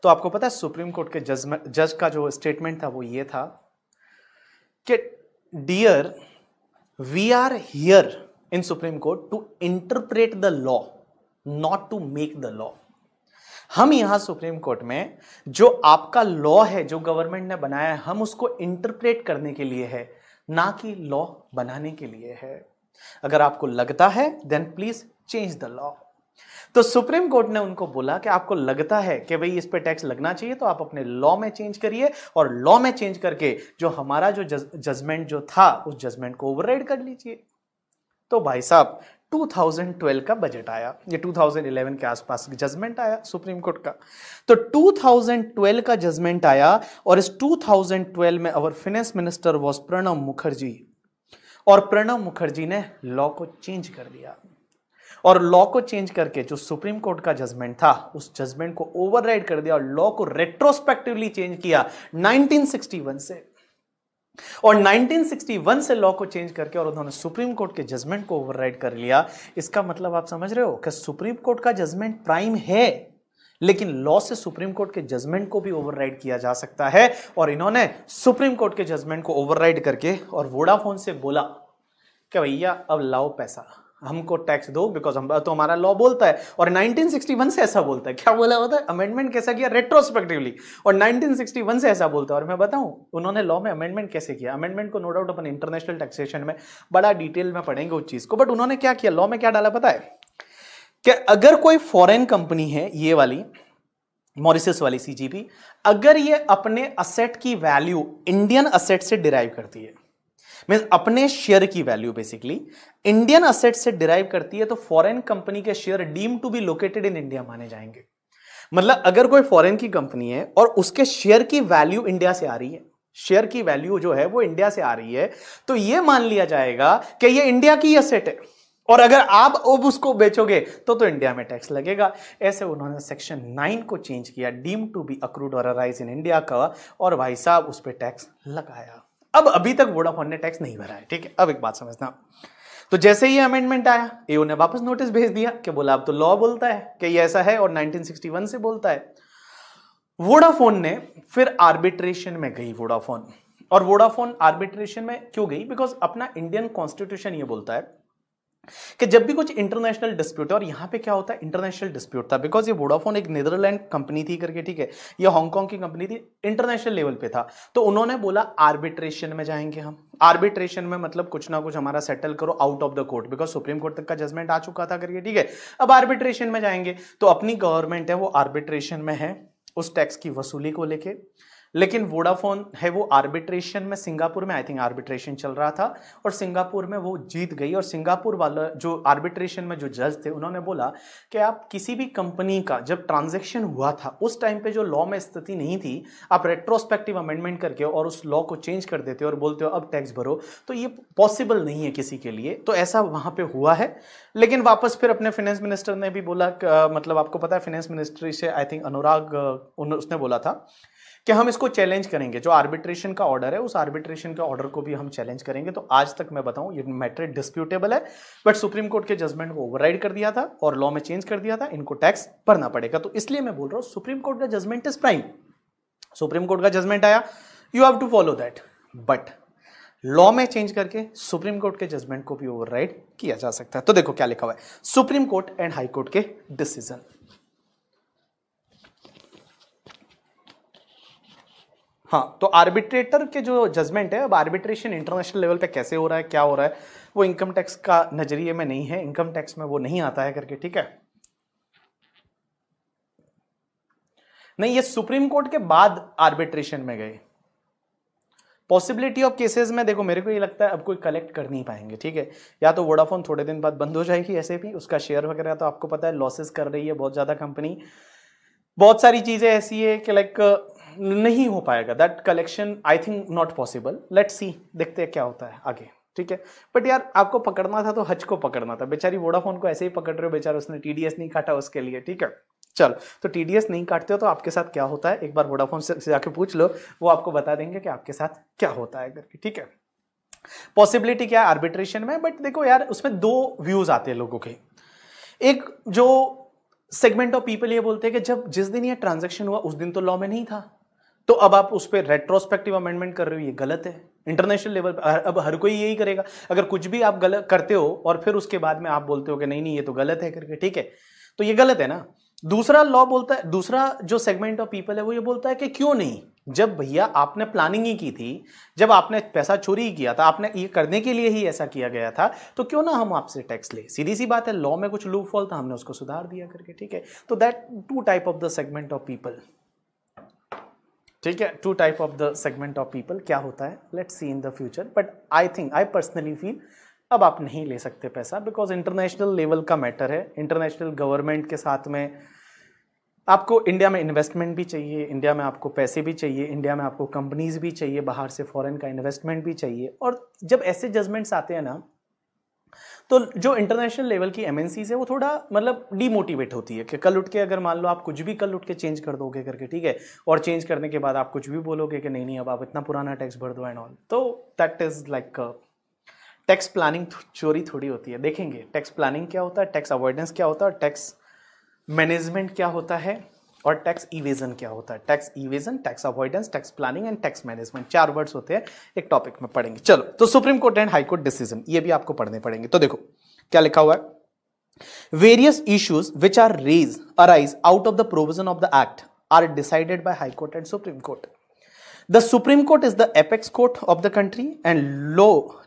तो आपको पता है सुप्रीम कोर्ट के जज का जो स्टेटमेंट था वो ये था कि dear, we are here in supreme court to interpret the law, not to make the law. हम यहां सुप्रीम कोर्ट में जो आपका लॉ है, जो गवर्नमेंट ने बनाया है, हम उसको इंटरप्रेट करने के लिए है, ना कि लॉ बनाने के लिए है। अगर आपको लगता है then please change the law. तो सुप्रीम कोर्ट ने उनको बोला कि आपको लगता है कि भाई इस पे टैक्स लगना चाहिए तो आप अपने लॉ में चेंज करिए, और लॉ में चेंज करके जो हमारा जो जजमेंट जो था उस जजमेंट को ओवरराइड कर लीजिए। तो भाई साहब 2012 का बजट आया, ये 2011 के आसपास जजमेंट आया सुप्रीम कोर्ट का। तो 2012 का जजमेंट आया और इस 2012 में our finance minister was Pranab Mukherjee, और प्रणब मुखर्जी ने लॉ को चेंज कर दिया। और लॉ को चेंज करके जो सुप्रीम कोर्ट का जजमेंट था उस जजमेंट को ओवरराइड कर दिया और लॉ को रेट्रोस्पेक्टिवली चेंज किया 1961 से। और 1961 से लॉ को चेंज करके और उन्होंने सुप्रीम कोर्ट के जजमेंट को ओवरराइड कर लिया। इसका मतलब आप समझ रहे हो कि सुप्रीम कोर्ट का जजमेंट प्राइम है, लेकिन लॉ से सुप्रीम कोर्ट के जजमेंट को भी ओवरराइड किया जा सकता है। और इन्होंने सुप्रीम कोर्ट के जजमेंट को ओवरराइड करके और वोडाफोन से बोला कि भैया अब लाओ पैसा, हमको टैक्स दो, बिकॉज हम तो हमारा लॉ बोलता है। और 1961 से ऐसा बोलता है, क्या बोला होता है? अमेंडमेंट कैसा किया? रेट्रोस्पेक्टिवली। और 1961 से ऐसा बोलता है। और मैं बताऊं उन्होंने लॉ में अमेंडमेंट कैसे किया। अमेंडमेंट को नो डाउट अपन इंटरनेशनल टैक्सेशन में बड़ा डिटेल में पढ़ेंगे उस चीज को, बट उन्होंने क्या किया, लॉ में क्या डाला पता है? कि अगर कोई फॉरेन कंपनी है, ये वाली मॉरिशस वाली सीजीपी, अगर ये अपने असेट की वैल्यू इंडियन असेट से डिराइव करती है, मींस अपने शेयर की वैल्यू बेसिकली इंडियन असेट से डिराइव करती है, तो फॉरेन कंपनी के share deem to be located in India माने जाएंगे। मतलब अगर कोई फॉरेन की कंपनी है और उसके शेयर की वैल्यू इंडिया से आ रही है, शेयर की वैल्यू जो है वो इंडिया से आ रही है, तो यह मान लिया जाएगा कि ये इंडिया की असेट है, और अगर आप अब उसको बेचोगे तो इंडिया में टैक्स लगेगा। ऐसे उन्होंने सेक्शन 9 को चेंज किया, डीम टू बी अक्रूड और अराइज इन इंडिया का, और भाई साहब उस पर टैक्स लगाया। अब अभी तक वोडाफोन ने टैक्स नहीं भरा है, ठीक है। अब एक बात समझना, तो जैसे ही अमेंडमेंट आया, एओ ने वापस नोटिस भेज दिया कि बोला अब तो लॉ बोलता है कि ये ऐसा है, और 1961 से बोलता है। वोडाफोन ने फिर आर्बिट्रेशन में गई वोडाफोन, और वोडाफोन आर्बिट्रेशन में क्यों गई? बिकॉज अपना इंडियन कॉन्स्टिट्यूशन ये बोलता है कि जब भी कुछ इंटरनेशनल डिस्प्यूट है, और यहां पे क्या होता है, इंटरनेशनल डिस्प्यूट था, बिकॉज ये वोडाफोन एक नीदरलैंड कंपनी थी करके, ठीक है, ये हांगकांग की कंपनी थी, इंटरनेशनल लेवल पे था, तो उन्होंने बोला आर्बिट्रेशन में जाएंगे हम। आर्बिट्रेशन में मतलब कुछ ना कुछ हमारा सेटल करो out of the court, because supreme court तक का जजमेंट आ चुका था करके, ठीक है। अब आर्बिट्रेशन में जाएंगे, तो अपनी गवर्नमेंट है वो आर्बिट्रेशन में है उस टैक्स की वसूली को लेके, लेकिन वोडाफोन है वो आर्बिट्रेशन में, सिंगापुर में आई थिंक आर्बिट्रेशन चल रहा था, और सिंगापुर में वो जीत गई। और सिंगापुर वाला जो आर्बिट्रेशन में जो जज थे, उन्होंने बोला कि आप किसी भी कंपनी का जब ट्रांजैक्शन हुआ था उस टाइम पे जो लॉ में स्थिति नहीं थी, आप रेट्रोस्पेक्टिव अमेंडमेंट करके और उस लॉ को चेंज कर देते हो और बोलते हो अब टैक्स भरो, तो ये पॉसिबल नहीं है किसी के लिए। तो ऐसा वहां पे हुआ है, लेकिन वापस फिर अपने फाइनेंस मिनिस्टर ने भी बोला, मतलब आपको पता है फाइनेंस मिनिस्ट्री से आई थिंक अनुराग, उसने बोला था कि हम इसको चैलेंज करेंगे, जो आर्बिट्रेशन का ऑर्डर है उस आर्बिट्रेशन के ऑर्डर को भी हम चैलेंज करेंगे। तो आज तक मैं बताऊं ये मैटर डिस्प्यूटेबल है, बट सुप्रीम कोर्ट के जजमेंट को ओवरराइड कर दिया था और लॉ में चेंज कर दिया था, इनको टैक्स भरना पड़ेगा। तो इसलिए मैं बोल रहा हूं सुप्रीम कोर्ट का judgement is prime, supreme court का जजमेंट आया, you have to follow that, but law में चेंज करके सुप्रीम कोर्ट के जजमेंट को भी ओवरराइड किया जा सकता है। तो देखो क्या लिखा हुआ है, supreme court and high court के डिसीजन। हाँ, तो आर्बिट्रेटर के जो जजमेंट है, अब आर्बिट्रेशन इंटरनेशनल लेवल पे कैसे हो रहा है, क्या हो रहा है, वो इनकम टैक्स का नजरिए में नहीं है, इनकम टैक्स में वो नहीं आता है करके, ठीक है। नहीं, ये सुप्रीम कोर्ट के बाद आर्बिट्रेशन में गए। पॉसिबिलिटी ऑफ केसेस में देखो मेरे को ये लगता है अब कोई कलेक्ट कर नहीं पाएंगे, ठीक है। या तो वोडाफोन थोड़े दिन बाद बंद हो जाएगी, ऐसे भी उसका शेयर वगैरह तो आपको पता है लॉसेस कर रही है बहुत ज्यादा कंपनी, बहुत सारी चीजें ऐसी है कि लाइक नहीं हो पाएगा that collection, I think not possible. Let's see, देखते हैं क्या होता है आगे, ठीक है। बट यार आपको पकड़ना था तो हज को पकड़ना था, बेचारी वोडाफोन को ऐसे ही पकड़ रहे हो, बेचारा उसने टीडीएस नहीं काटा उसके लिए, ठीक है। चलो, तो टीडीएस नहीं काटते हो तो आपके साथ क्या होता है, एक बार वोडाफोन से जाके पूछ लो, वो आपको बता देंगे कि आपके साथ क्या होता है करके, ठीक है। पॉसिबिलिटी क्या है आर्बिट्रेशन में, बट देखो यार उसमें दो व्यूज आते हैं लोगों के। एक जो सेगमेंट ऑफ पीपल ये बोलते हैं कि जब जिस दिन ये ट्रांजैक्शन हुआ उस दिन तो लॉ में नहीं था, तो अब आप उस पर रेट्रोस्पेक्टिव अमेंडमेंट कर रहे हो, ये गलत है। इंटरनेशनल लेवल पर अब हर कोई यही करेगा, अगर कुछ भी आप गलत करते हो और फिर उसके बाद में आप बोलते हो कि नहीं नहीं ये तो गलत है करके, ठीक है, तो ये गलत है ना। दूसरा लॉ बोलता है, दूसरा जो सेगमेंट ऑफ पीपल है वो ये बोलता है कि क्यों नहीं, जब भैया आपने प्लानिंग ही की थी, जब आपने पैसा चोरी ही किया था, आपने ये करने के लिए ही ऐसा किया गया था, तो क्यों ना हम आपसे टैक्स ले। सीधी सी बात है, लॉ में कुछ लूप होल था, हमने उसको सुधार दिया करके, ठीक है। तो that two type of the segment of people, ठीक है, two type of the segment of people क्या होता है, let's see in the future. But I think, I personally feel अब आप नहीं ले सकते पैसा, बिकॉज इंटरनेशनल लेवल का मैटर है। इंटरनेशनल गवर्नमेंट के साथ में आपको इंडिया में इन्वेस्टमेंट भी चाहिए, इंडिया में आपको पैसे भी चाहिए, इंडिया में आपको कंपनीज भी चाहिए, बाहर से फॉरेन का इन्वेस्टमेंट भी चाहिए। और जब ऐसे जजमेंट्स आते हैं ना, तो जो इंटरनेशनल लेवल की एमएनसीज है वो थोड़ा मतलब डीमोटिवेट होती है कि कल उठ के अगर मान लो आप कुछ भी कल उठ के चेंज कर दोगे करके, ठीक है, और चेंज करने के बाद आप कुछ भी बोलोगे कि नहीं नहीं अब आप इतना पुराना टैक्स भर दो एंड ऑल, तो that is like tax planning चोरी थोड़ी होती है। देखेंगे टैक्स प्लानिंग क्या होता है, टैक्स अवॉइडेंस क्या होता है, टैक्स मैनेजमेंट क्या होता है, और टैक्स इवेजन क्या होता है। Tax evasion, tax avoidance, tax planning and tax management, 4 words होते हैं, एक टॉपिक में पढ़ेंगे। चलो, तो supreme court and high court decision ये भी आपको पढ़ने पड़ेंगे। तो देखो क्या लिखा हुआ है, various issues which are arise out of the provision of the act are decided by high court and supreme court. The supreme court is the apex court of the country and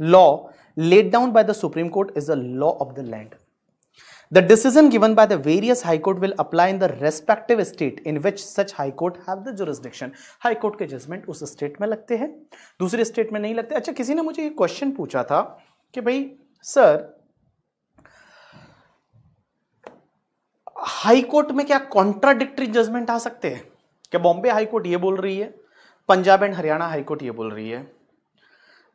law laid down by the Supreme Court is the law of the land. The decision given by the various high court will apply in the respective state in which such high court have the jurisdiction. High court के judgement उस state में लगते हैं, दूसरे state में नहीं लगते. अच्छा, किसी ने मुझे ये क्वेश्चन पूछा था कि भाई सर हाई कोर्ट में क्या कॉन्ट्राडिक्टरी जजमेंट आ सकते हैं? क्या बॉम्बे हाई कोर्ट ये बोल रही है, Punjab and Haryana high court ये बोल रही है,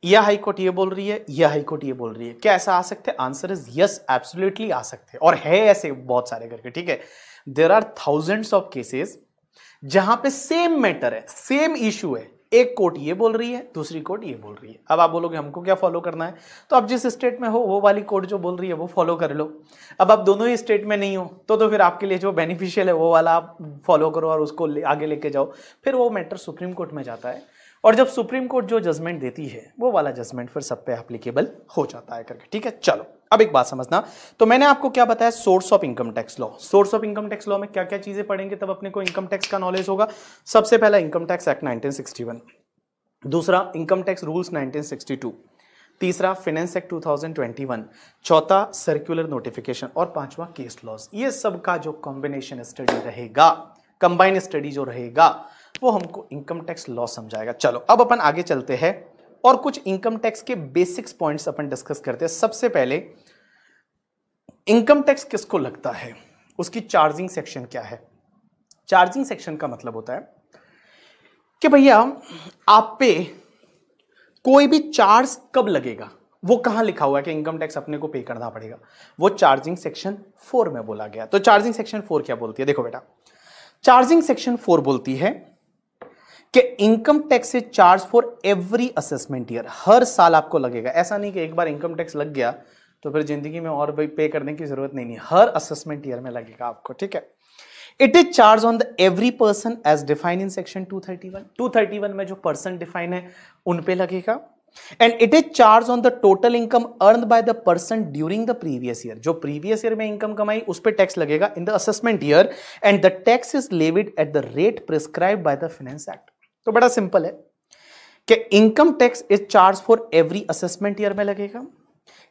यह हाई कोर्ट ये बोल रही है, यह हाई कोर्ट ये बोल रही है, क्या ऐसा आ सकते हैं? आंसर इज यस, एब्सोल्युटली आ सकते हैं, और है ऐसे बहुत सारे करके. ठीक है, there are thousands of cases जहां पे सेम मैटर है, सेम इशू है, एक कोर्ट ये बोल रही है, दूसरी कोर्ट ये बोल रही है. अब आप बोलोगे हमको क्या फॉलो करना है? तो आप जिस स्टेट में हो वो वाली कोर्ट जो बोल रही है वो फॉलो कर लो. अब आप दोनों ही स्टेट में नहीं हो तो फिर आपके लिए जो बेनिफिशियल है वो वाला आप फॉलो करो और उसको आगे लेके जाओ. फिर वो मैटर सुप्रीम कोर्ट में जाता है, और जब सुप्रीम कोर्ट जो जजमेंट देती है वो वाला जजमेंट फिर सब पे एप्लीकेबल हो जाता है करके. ठीक है, चलो अब एक बात समझना. तो मैंने आपको क्या बताया? Source of income tax law. Source of income tax law में क्या क्या चीजें पढ़ेंगे तब अपने को इनकम टैक्स का नॉलेज होगा? सबसे पहला इनकम टैक्स एक्ट 1961, दूसरा इनकम टैक्स रूल्स 1962, तीसरा फाइनेंस एक्ट 2021, चौथा सर्कुलर नोटिफिकेशन, और पांचवा केस लॉज. ये सब का जो कॉम्बिनेशन स्टडी रहेगा, कंबाइन स्टडी जो रहेगा, वो हमको इनकम टैक्स लॉ समझाएगा. चलो अब अपन आगे चलते हैं और कुछ इनकम टैक्स के बेसिक्स पॉइंट्स अपन डिस्कस करते हैं. सबसे पहले इनकम टैक्स किसको लगता है, उसकी चार्जिंग सेक्शन क्या है? चार्जिंग सेक्शन का मतलब होता है कि भैया आप पे कोई भी चार्ज कब लगेगा, वो कहां लिखा हुआ है कि इनकम टैक्स अपने को पे करना पड़ेगा, वो चार्जिंग सेक्शन 4 में बोला गया. तो चार्जिंग सेक्शन 4 क्या बोलती है? देखो बेटा, चार्जिंग सेक्शन 4 बोलती है कि इनकम टैक्स से charge for every assessment year, हर साल आपको लगेगा. ऐसा नहीं कि एक बार इनकम टैक्स लग गया तो फिर जिंदगी में और पे करने की जरूरत नहीं, हर असेसमेंट ईयर में लगेगा आपको. ठीक है, it is charge on the every person as define in section 231. 231 में जो पर्सन डिफाइन है उन पे लगेगा. And it is charge on the total income earn by the person during the previous year. जो प्रीवियस ईयर में income कमाई उस पे टैक्स लगेगा in the assessment year, and the tax is levied at the rate prescribed by the finance act. तो बड़ा simple है कि income tax is charge for every assessment year में लगेगा.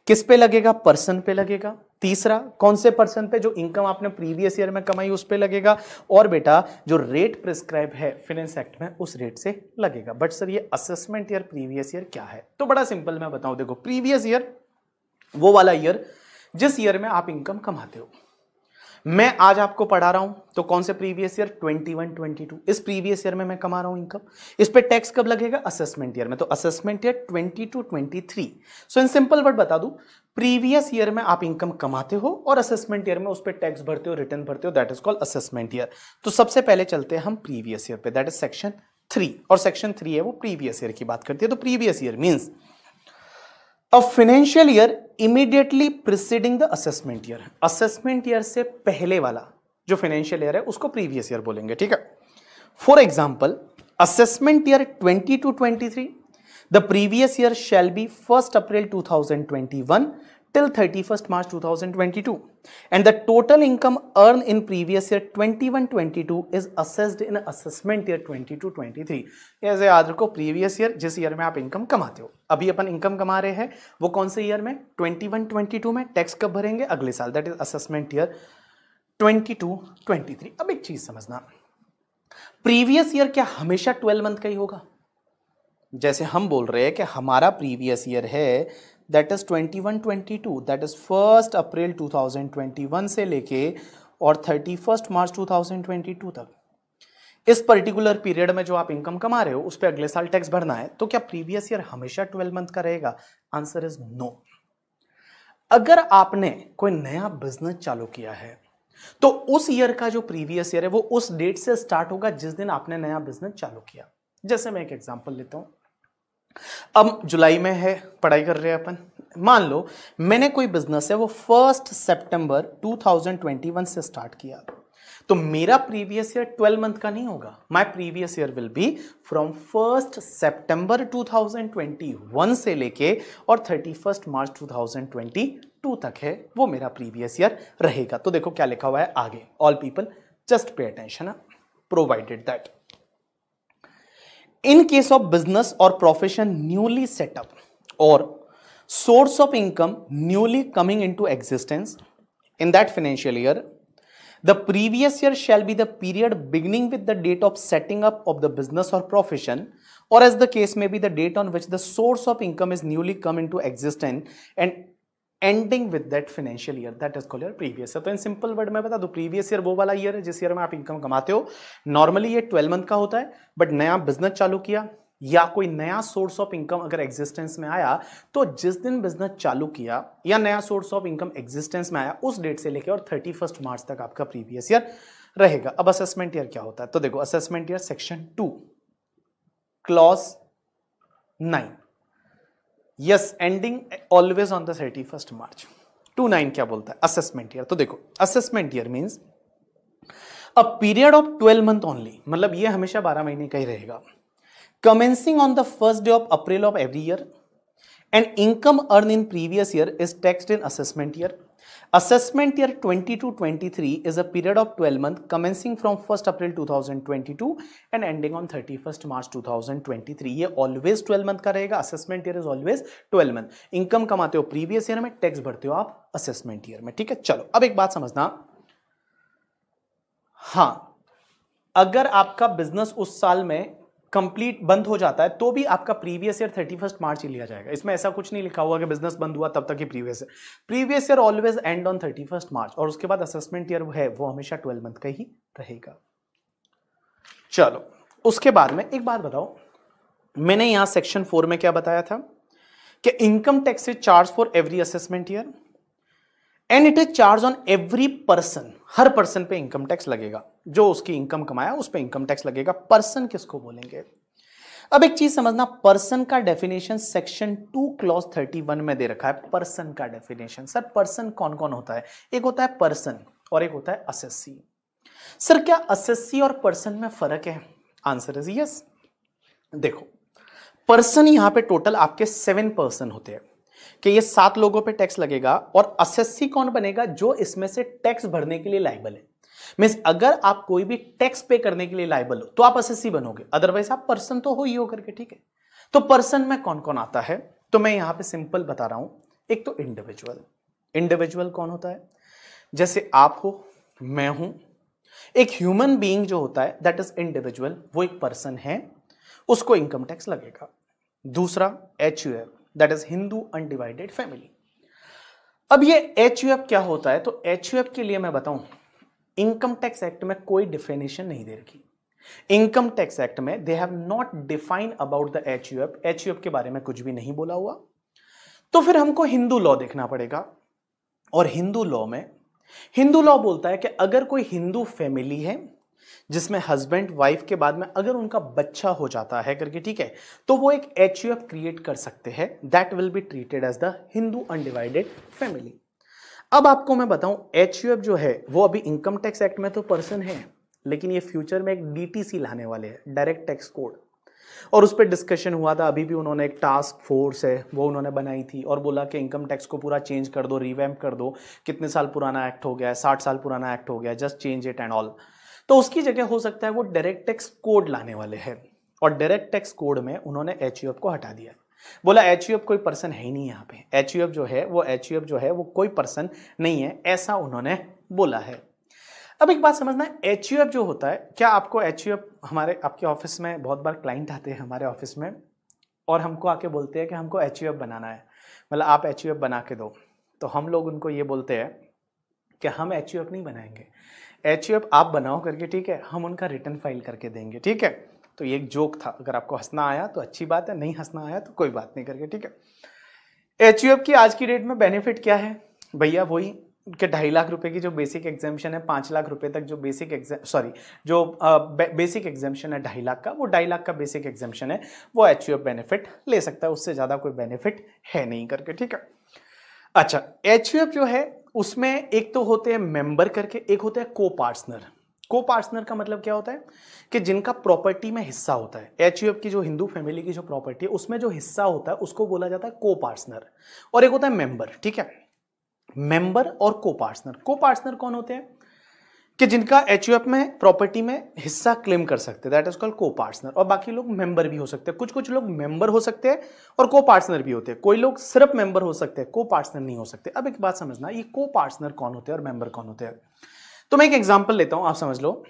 किस पे लगेगा? पर्सन पे लगेगा. तीसरा, कौन से पर्सन पे? जो इनकम आपने प्रीवियस ईयर में कमाई उस पे लगेगा. और बेटा जो रेट प्रिस्क्राइब है फाइनेंस एक्ट में उस रेट से लगेगा. बट सर ये असेसमेंट ईयर प्रीवियस ईयर क्या है? तो बड़ा सिंपल मैं बताऊं, देखो प्रीवियस ईयर वो वाला ईयर जिस ईयर में आप इनकम कमाते हो. मैं आज आपको पढ़ा रहा हूं तो कौन से प्रीवियस ईयर? 21-22. इस प्रीवियस ईयर में मैं कमा रहा हूं इनकम. इस पे टैक्स कब लगेगा? असेसमेंट ईयर में. तो assessment year 22-23. So in simple word बता दूं, प्रीवियस ईयर में आप इनकम कमाते हो और असेसमेंट ईयर में उस पे टैक्स भरते हो, रिटर्न भरते हो, that is called assessment year. तो सबसे पहले चलते हैं हम प्रीवियस ईयर पे, दैट इज सेक्शन 3. और सेक्शन 3 है वो प्रीवियस ईयर की बात करती है. तो previous year means a financial year immediately preceding the assessment year. Assessment year से पहले वाला जो फाइनेंशियल ईयर है उसको प्रीवियस ईयर बोलेंगे. ठीक है, for example assessment year 22-23, the previous year shall be 1 April 2021 till 31st March 2022, and the total income earned in previous year 21-22 is assessed in assessment year 22-23. ऐसे याद रखो, प्रीवियस ईयर जिस year में आप income कमाते हो, अभी अपन इनकम कमा रहे हैं वो कौन से ईयर में? 21-22 में. टैक्स कब भरेंगे? अगले साल, दैट इज असेसमेंट ईयर 22-23. अब एक चीज समझना, प्रीवियस ईयर क्या हमेशा 12 मंथ का ही होगा? जैसे हम बोल रहे हैं कि हमारा प्रीवियस ईयर है दैट इज 21-22, दैट इज 1 अप्रैल 2021 से लेके और 31 मार्च 2022 तक. इस पर्टिकुलर पीरियड में जो आप इनकम कमा रहे हो उस पर अगले साल टैक्स भरना है. तो क्या प्रीवियस ईयर हमेशा 12 मंथ का रहेगा? Answer is no. अगर आपने कोई नया बिजनेस चालू किया है तो उस ईयर का जो प्रीवियस ईयर है वो उस डेट से स्टार्ट होगा जिस दिन आपने नया बिजनेस चालू किया. जैसे मैं एक एग्जांपल लेता हूं, अब जुलाई में है, पढ़ाई कर रहे हैं अपन. मान लो मैंने कोई बिजनेस है वो 1 सितंबर 2021 से स्टार्ट किया, तो मेरा प्रीवियस ईयर 12 मंथ का नहीं होगा. My previous year will be from 1 सितंबर 2021 से लेके और 31 मार्च 2022 तक है, वो मेरा प्रीवियस ईयर रहेगा. तो देखो क्या लिखा हुआ है आगे, all people just pay attention, provided that in case of business or profession newly set up or source of income newly coming into existence, in that financial year, the previous year shall be the period beginning with the date of setting up of the business or profession, or as the case may be the date on which the source of income is newly come into existence and ending with that financial year, that is called your previous year. तो in simple word में बता दो, previous year वो वाला year है जिस year में आप इनकम कमाते हो. नॉर्मली ये 12 मंथ का होता है, बट नया बिजनेस चालू किया या कोई नया सोर्स ऑफ इनकम अगर एग्जिस्टेंस में आया, तो जिस दिन बिजनेस चालू किया या नया सोर्स ऑफ इनकम एग्जिस्टेंस में आया उस डेट से लेकर और 31 मार्च तक आपका प्रीवियस ईयर रहेगा. अब असेसमेंट ईयर क्या होता है, तो देखो assessment year section 2 clause 9, yes ending always on the 31 मार्च. 2(9) क्या बोलता है असेसमेंट ईयर. तो देखो assessment year means a period of 12 month only, मतलब ये हमेशा 12 महीने का ही रहेगा. Commencing on the first day of April of every year, and income earned in previous year is taxed in assessment year. Assessment year 22-23 is a period of 12 months commencing from 1st April 2022 and ending on 31st March 2023. ये always 12 month का रहेगा. Assessment year is always 12 month. Income कमाते हो previous year में, tax भरते हो आप assessment year में. ठीक है, चलो अब एक बात समझना. हाँ, अगर आपका बिजनेस उस साल में कंप्लीट बंद हो जाता है तो भी आपका प्रीवियस ईयर 31 मार्च ही लिया जाएगा. इसमें ऐसा कुछ नहीं लिखा हुआ कि बिजनेस बंद हुआ तब तक ही previous year always end on 31 March. और उसके बाद असेसमेंट ईयर है वो हमेशा 12 मंथ का ही रहेगा. चलो उसके बाद में एक बात बताओ, मैंने यहां सेक्शन 4 में क्या बताया था कि income tax is charge for every assessment year and it is charge on every person. Her person पे इनकम टैक्स लगेगा, जो उसकी इनकम कमाया उस पे इनकम टैक्स लगेगा. पर्सन किसको बोलेंगे? अब एक चीज समझना, पर्सन का डेफिनेशन सेक्शन 2 क्लॉज 31 में दे रखा है. पर्सन का डेफिनेशन, सर पर्सन कौन कौन होता है? एक होता है पर्सन और एक होता है असेसी. सर क्या असेसी और पर्सन में फर्क है? Answer is yes. देखो पर्सन यहां पे टोटल आपके 7 पर्सन होते हैं कि ये 7 लोगों पे टैक्स लगेगा. और असेसी कौन बनेगा? जो इसमें से टैक्स भरने के लिए लायबल है. मींस अगर आप कोई भी टैक्स पे करने के लिए लायबल हो तो आप असेसी बनोगे, अदरवाइज आप पर्सन तो हो ही हो करके. ठीक है, तो पर्सन में कौन कौन आता है? तो मैं यहां पे सिंपल बता रहा हूं. एक तो इंडिविजुअल. इंडिविजुअल कौन होता है? जैसे आप हो, मैं हूं. एक ह्यूमन बीइंग जो होता है दैट इज इंडिविजुअल, वो एक पर्सन है, उसको इनकम टैक्स लगेगा. दूसरा HUF, that is Hindu undivided family. अब ये HUF क्या होता है? तो HUF के लिए मैं बताऊं, इनकम टैक्स एक्ट में कोई डिफिनेशन नहीं दे रखी. इनकम टैक्स एक्ट में they have not define about the HUF. HUF के बारे में कुछ भी नहीं बोला हुआ. तो फिर हमको हिंदू लॉ देखना पड़ेगा. और हिंदू लॉ बोलता है कि अगर कोई हिंदू फैमिली है जिसमें हस्बैंड वाइफ के बाद में अगर उनका बच्चा हो जाता है करके, ठीक है, तो वो एक HUF क्रिएट कर सकते हैं. That will be treated as the Hindu undivided family. अब आपको मैं बताऊं, HUF जो है वो अभी इनकम टैक्स एक्ट में तो पर्सन है, लेकिन ये फ्यूचर में एक DTC लाने वाले हैं, डायरेक्ट टैक्स कोड. और उस पर डिस्कशन हुआ था. अभी भी उन्होंने एक टास्क फोर्स है वो उन्होंने बनाई थी और बोला कि इनकम टैक्स को पूरा चेंज कर दो, रिवैम्प कर दो. कितने साल पुराना एक्ट हो गया है? 60 साल पुराना एक्ट हो गया, just change it and all. तो उसकी जगह हो सकता है वो डायरेक्ट टैक्स कोड लाने वाले हैं. और डायरेक्ट टैक्स कोड में उन्होंने HUF को हटा दिया. बोला HUF कोई पर्सन है ही नहीं यहाँ पे. HUF जो है वो कोई पर्सन नहीं है, ऐसा उन्होंने बोला है. अब एक बात समझना, HUF जो होता है, क्या आपको HUF, आपके ऑफिस में बहुत बार क्लाइंट आते हैं हमारे ऑफिस में और हमको आके बोलते हैं कि हमको HUF बनाना है, मतलब आप HUF बना के दो. तो हम लोग उनको ये बोलते हैं कि हम HUF नहीं बनाएंगे, HUF आप बनाओ करके, ठीक है, हम उनका रिटर्न फाइल करके देंगे. ठीक है, तो ये एक जोक था. अगर आपको हंसना आया तो अच्छी बात है, नहीं हंसना आया तो कोई बात नहीं करके. ठीक है, HUF की आज की डेट में बेनिफिट क्या है भैया? वही कि 2.5 लाख रुपए की जो बेसिक एग्जामिशन है, 5 लाख रुपए तक जो बेसिक एग्जामिशन है 2.5 लाख का, वो 2.5 लाख का बेसिक एग्जामिशन है, वो HUF बेनिफिट ले सकता है. उससे ज्यादा कोई बेनिफिट है नहीं करके. ठीक है, अच्छा HUF जो है उसमें एक तो होते हैं मेंबर करके, एक होता है को पार्टनर. को पार्टनर का मतलब क्या होता है कि जिनका प्रॉपर्टी में हिस्सा होता है. HUF की जो हिंदू फैमिली की जो प्रॉपर्टी है उसमें जो हिस्सा होता है उसको बोला जाता है को पार्टनर. और एक होता है मेंबर. ठीक है, मेंबर और को पार्टनर. को पार्टनर कौन होते हैं कि जिनका एचयूएफ में प्रॉपर्टी में हिस्सा क्लेम कर सकते हैं, दैट इज कॉल्ड को पार्टनर। और बाकी लोग मेंबर भी हो सकते हैं, कुछ कुछ लोग मेंबर हो सकते हैं और को पार्टनर भी होते हैं, कोई लोग सिर्फ मेंबर हो सकते हैं, को पार्टनर नहीं हो सकते। अब एक बात समझना, ये को पार्टनर कौन होते हैं और मेंबर कौन होते हैं। तो मैं एक एग्जांपल लेता हूं, आप समझ लो।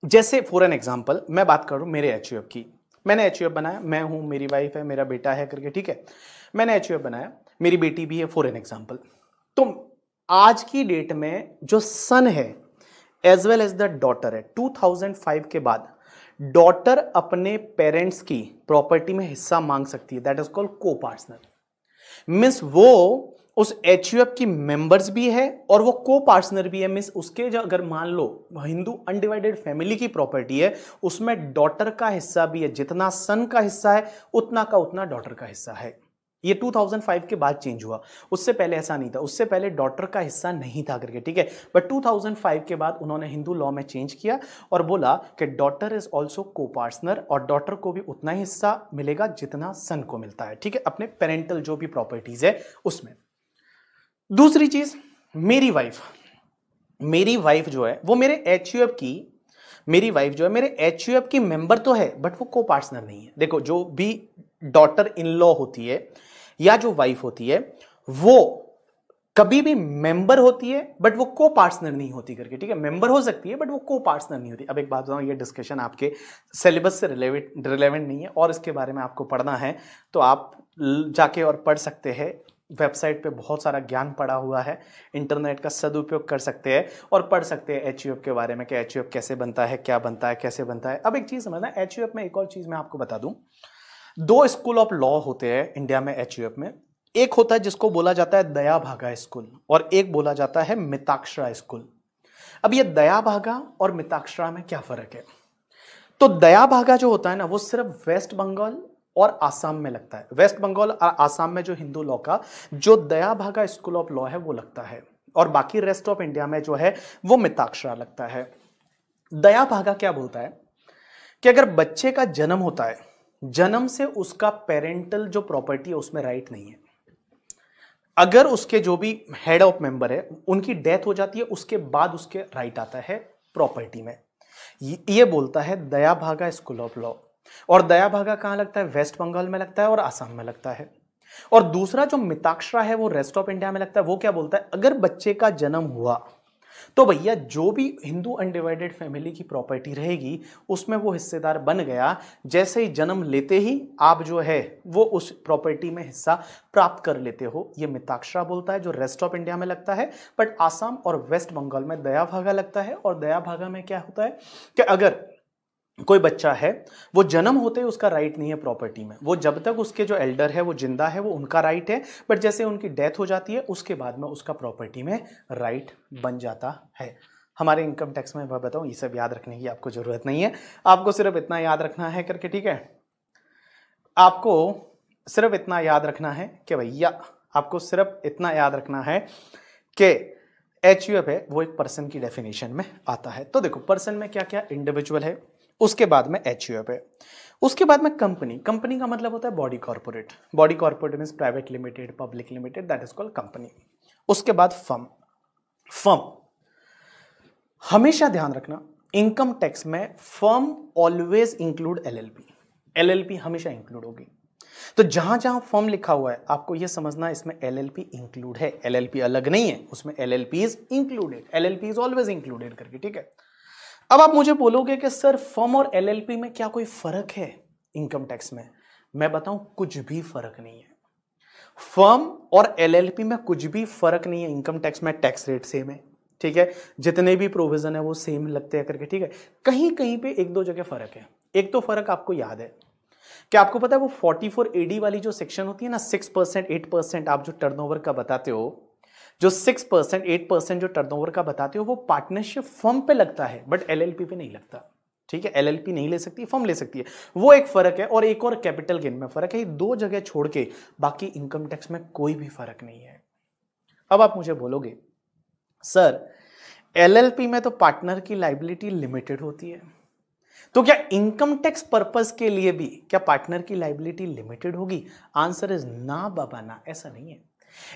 जैसे फॉर एन एग्जांपल मैं बात करूं मेरे एचयूएफ की, मैंने एचयूएफ बनाया, मैं हूं, मेरी वाइफ है, मेरा बेटा है करके, ठीक है, मैंने एचयूएफ बनाया, मेरी बेटी भी है, फॉर एन एग्जांपल। तो आज की डेट में जो सन है as well as the daughter है, 2005 के बाद डॉटर अपने पेरेंट्स की प्रॉपर्टी में हिस्सा मांग सकती है, दैट इज कॉल्ड को पार्टनर। मींस वो उस एचयूएफ की मेंबर्स भी है और वो को पार्टनर भी है। मींस उसके जो अगर मान लो हिंदू अनडिवाइडेड फैमिली की प्रॉपर्टी है, उसमें डॉटर का हिस्सा भी है, जितना सन का हिस्सा है उतना का उतना डॉटर का हिस्सा है। ये 2005 के बाद चेंज हुआ, उससे पहले ऐसा नहीं था, उससे पहले डॉटर का हिस्सा नहीं था करके, ठीक है। बट 2005 के बाद उन्होंने हिंदू लॉ में चेंज किया और बोला कि डॉटर इज ऑल्सो को पार्टनर और डॉटर को भी उतना ही हिस्सा मिलेगा जितना सन को मिलता है, ठीक है, अपने पेरेंटल जो भी प्रॉपर्टीज है उसमें। दूसरी चीज, मेरी वाइफ जो है वो मेरे एचयूएफ की, मेरी वाइफ जो है मेरे एचयूएफ की मेंबर तो है बट वो को पार्टनर नहीं है। देखो, जो भी डॉटर इन लॉ होती है या जो वाइफ होती है वो कभी भी मेंबर होती है बट वो को पार्टनर नहीं होती करके, ठीक है। मेंबर हो सकती है बट वो को पार्टनर नहीं होती। अब एक बात बताऊं, ये डिस्कशन आपके सिलेबस से रिलेवेंट नहीं है और इसके बारे में आपको पढ़ना है तो आप जाके और पढ़ सकते हैं। वेबसाइट पे बहुत सारा ज्ञान पड़ा हुआ है, इंटरनेट का सदुपयोग कर सकते हैं और पढ़ सकते हैं एचयूएफ के बारे में कि एचयूएफ कैसे बनता है, क्या बनता है, कैसे बनता है। अब एक चीज समझना, एचयूएफ में एक और चीज मैं आपको बता दूं, दो स्कूल ऑफ लॉ होते हैं इंडिया में एचयूएफ में। एक होता है जिसको बोला जाता है दया भागा स्कूल और एक बोला जाता है मिताक्षरा स्कूल। अब ये दया भागा और मिताक्षरा में क्या फर्क है? तो दया भागा जो होता है ना वो सिर्फ वेस्ट बंगाल और आसाम में लगता है। वेस्ट बंगाल और आसाम में जो हिंदू लॉ का जो दया भागा स्कूल ऑफ लॉ है वो लगता है और बाकी रेस्ट ऑफ इंडिया में जो है वो मिताक्षरा लगता है। दया भागा क्या बोलता है कि अगर बच्चे का जन्म होता है, जन्म से उसका पेरेंटल जो प्रॉपर्टी है उसमें राइट नहीं है। अगर उसके जो भी हेड ऑफ मेंबर है उनकी डेथ हो जाती है उसके बाद उसके राइट आता है प्रॉपर्टी में। ये बोलता है दया भागा स्कूल ऑफ लॉ। और दया भागा कहां लगता है? वेस्ट बंगाल में लगता है और आसाम में लगता है। और दूसरा जो मिताक्षरा है वो रेस्ट ऑफ इंडिया में लगता है। वो क्या बोलता है, अगर बच्चे का जन्म हुआ तो भैया जो भी हिंदू अनडिवाइडेड फैमिली की प्रॉपर्टी रहेगी उसमें वो हिस्सेदार बन गया। जैसे ही जन्म लेते ही आप जो है वो उस प्रॉपर्टी में हिस्सा प्राप्त कर लेते हो। ये मिताक्षरा बोलता है जो रेस्ट ऑफ इंडिया में लगता है, बट आसाम और वेस्ट बंगाल में दया भागा लगता है। और दया भागा में क्या होता है कि अगर कोई बच्चा है वो जन्म होते ही उसका राइट नहीं है प्रॉपर्टी में, वो जब तक उसके जो एल्डर है वो जिंदा है वो उनका राइट है, बट जैसे उनकी डेथ हो जाती है उसके बाद में उसका प्रॉपर्टी में राइट बन जाता है। हमारे इनकम टैक्स में मैं बताऊं ये सब याद रखने की आपको जरूरत नहीं है, आपको सिर्फ इतना याद रखना है करके, ठीक है। आपको सिर्फ इतना याद रखना है कि भैया आपको सिर्फ इतना याद रखना है कि एचयूएफ है वो एक पर्सन की डेफिनेशन में आता है। तो देखो पर्सन में क्या क्या, इंडिविजुअल है, उसके बाद में एचयूएफ है, उसके बाद में कंपनी। कंपनी का मतलब होता है body corporate. Body corporate means private limited, public limited, that is called company. उसके बाद फर्म। फर्म हमेशा ध्यान रखना इनकम टैक्स में firm always include LLP. LLP हमेशा इंक्लूड होगी। तो जहां जहां फर्म लिखा हुआ है आपको यह समझना इसमें एलएलपी इंक्लूड है, एलएलपी अलग नहीं है, उसमें LLP is included, LLP is always included करके, ठीक है। अब आप मुझे बोलोगे कि सर फर्म और एलएलपी में क्या कोई फर्क है इनकम टैक्स में? मैं बताऊं कुछ भी फर्क नहीं है। फर्म और एलएलपी में कुछ भी फर्क नहीं है। इनकम टैक्स में टैक्स रेट सेम है, ठीक है, जितने भी प्रोविजन है वो सेम लगते हैं करके, ठीक है। कहीं कहीं पे एक दो जगह फर्क है। एक तो फर्क आपको याद है, क्या आपको पता है वो 44 AD वाली जो सेक्शन होती है ना, 6% 8% आप जो टर्नओवर का बताते हो, जो 6% 8% जो टर्नओवर का बताते हो वो पार्टनरशिप फर्म पे लगता है बट एलएलपी पे नहीं लगता, ठीक है। एलएलपी नहीं ले सकती, फर्म ले सकती है, वो एक फर्क है। और एक और कैपिटल गेन में फर्क है। ये दो जगह छोड़ के बाकी इनकम टैक्स में कोई भी फर्क नहीं है। अब आप मुझे बोलोगे सर एलएलपी में तो पार्टनर की लायबिलिटी लिमिटेड होती है, तो क्या इनकम टैक्स पर्पस के लिए भी क्या पार्टनर की लायबिलिटी लिमिटेड होगी? आंसर इज ना बाबा ना, ऐसा नहीं है।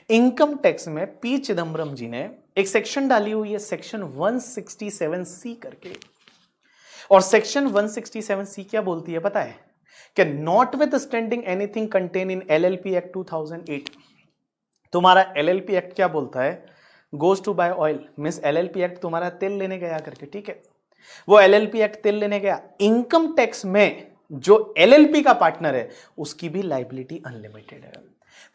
इनकम टैक्स में पी चिदम्बरम जी ने एक सेक्शन डाली हुई है सेक्शन 167C करके, और सेक्शन 167C क्या बोलती है पता है? कि notwithstanding anything contain in LLP act 2008, तुम्हारा LLP एक्ट क्या बोलता है? Goes to buy oil, means LLP act तुम्हारा तेल लेने गया करके, ठीक है, वो LLP एक्ट तेल लेने गया। इनकम टैक्स में जो LLP का पार्टनर है उसकी भी लाइबिलिटी अनलिमिटेड है।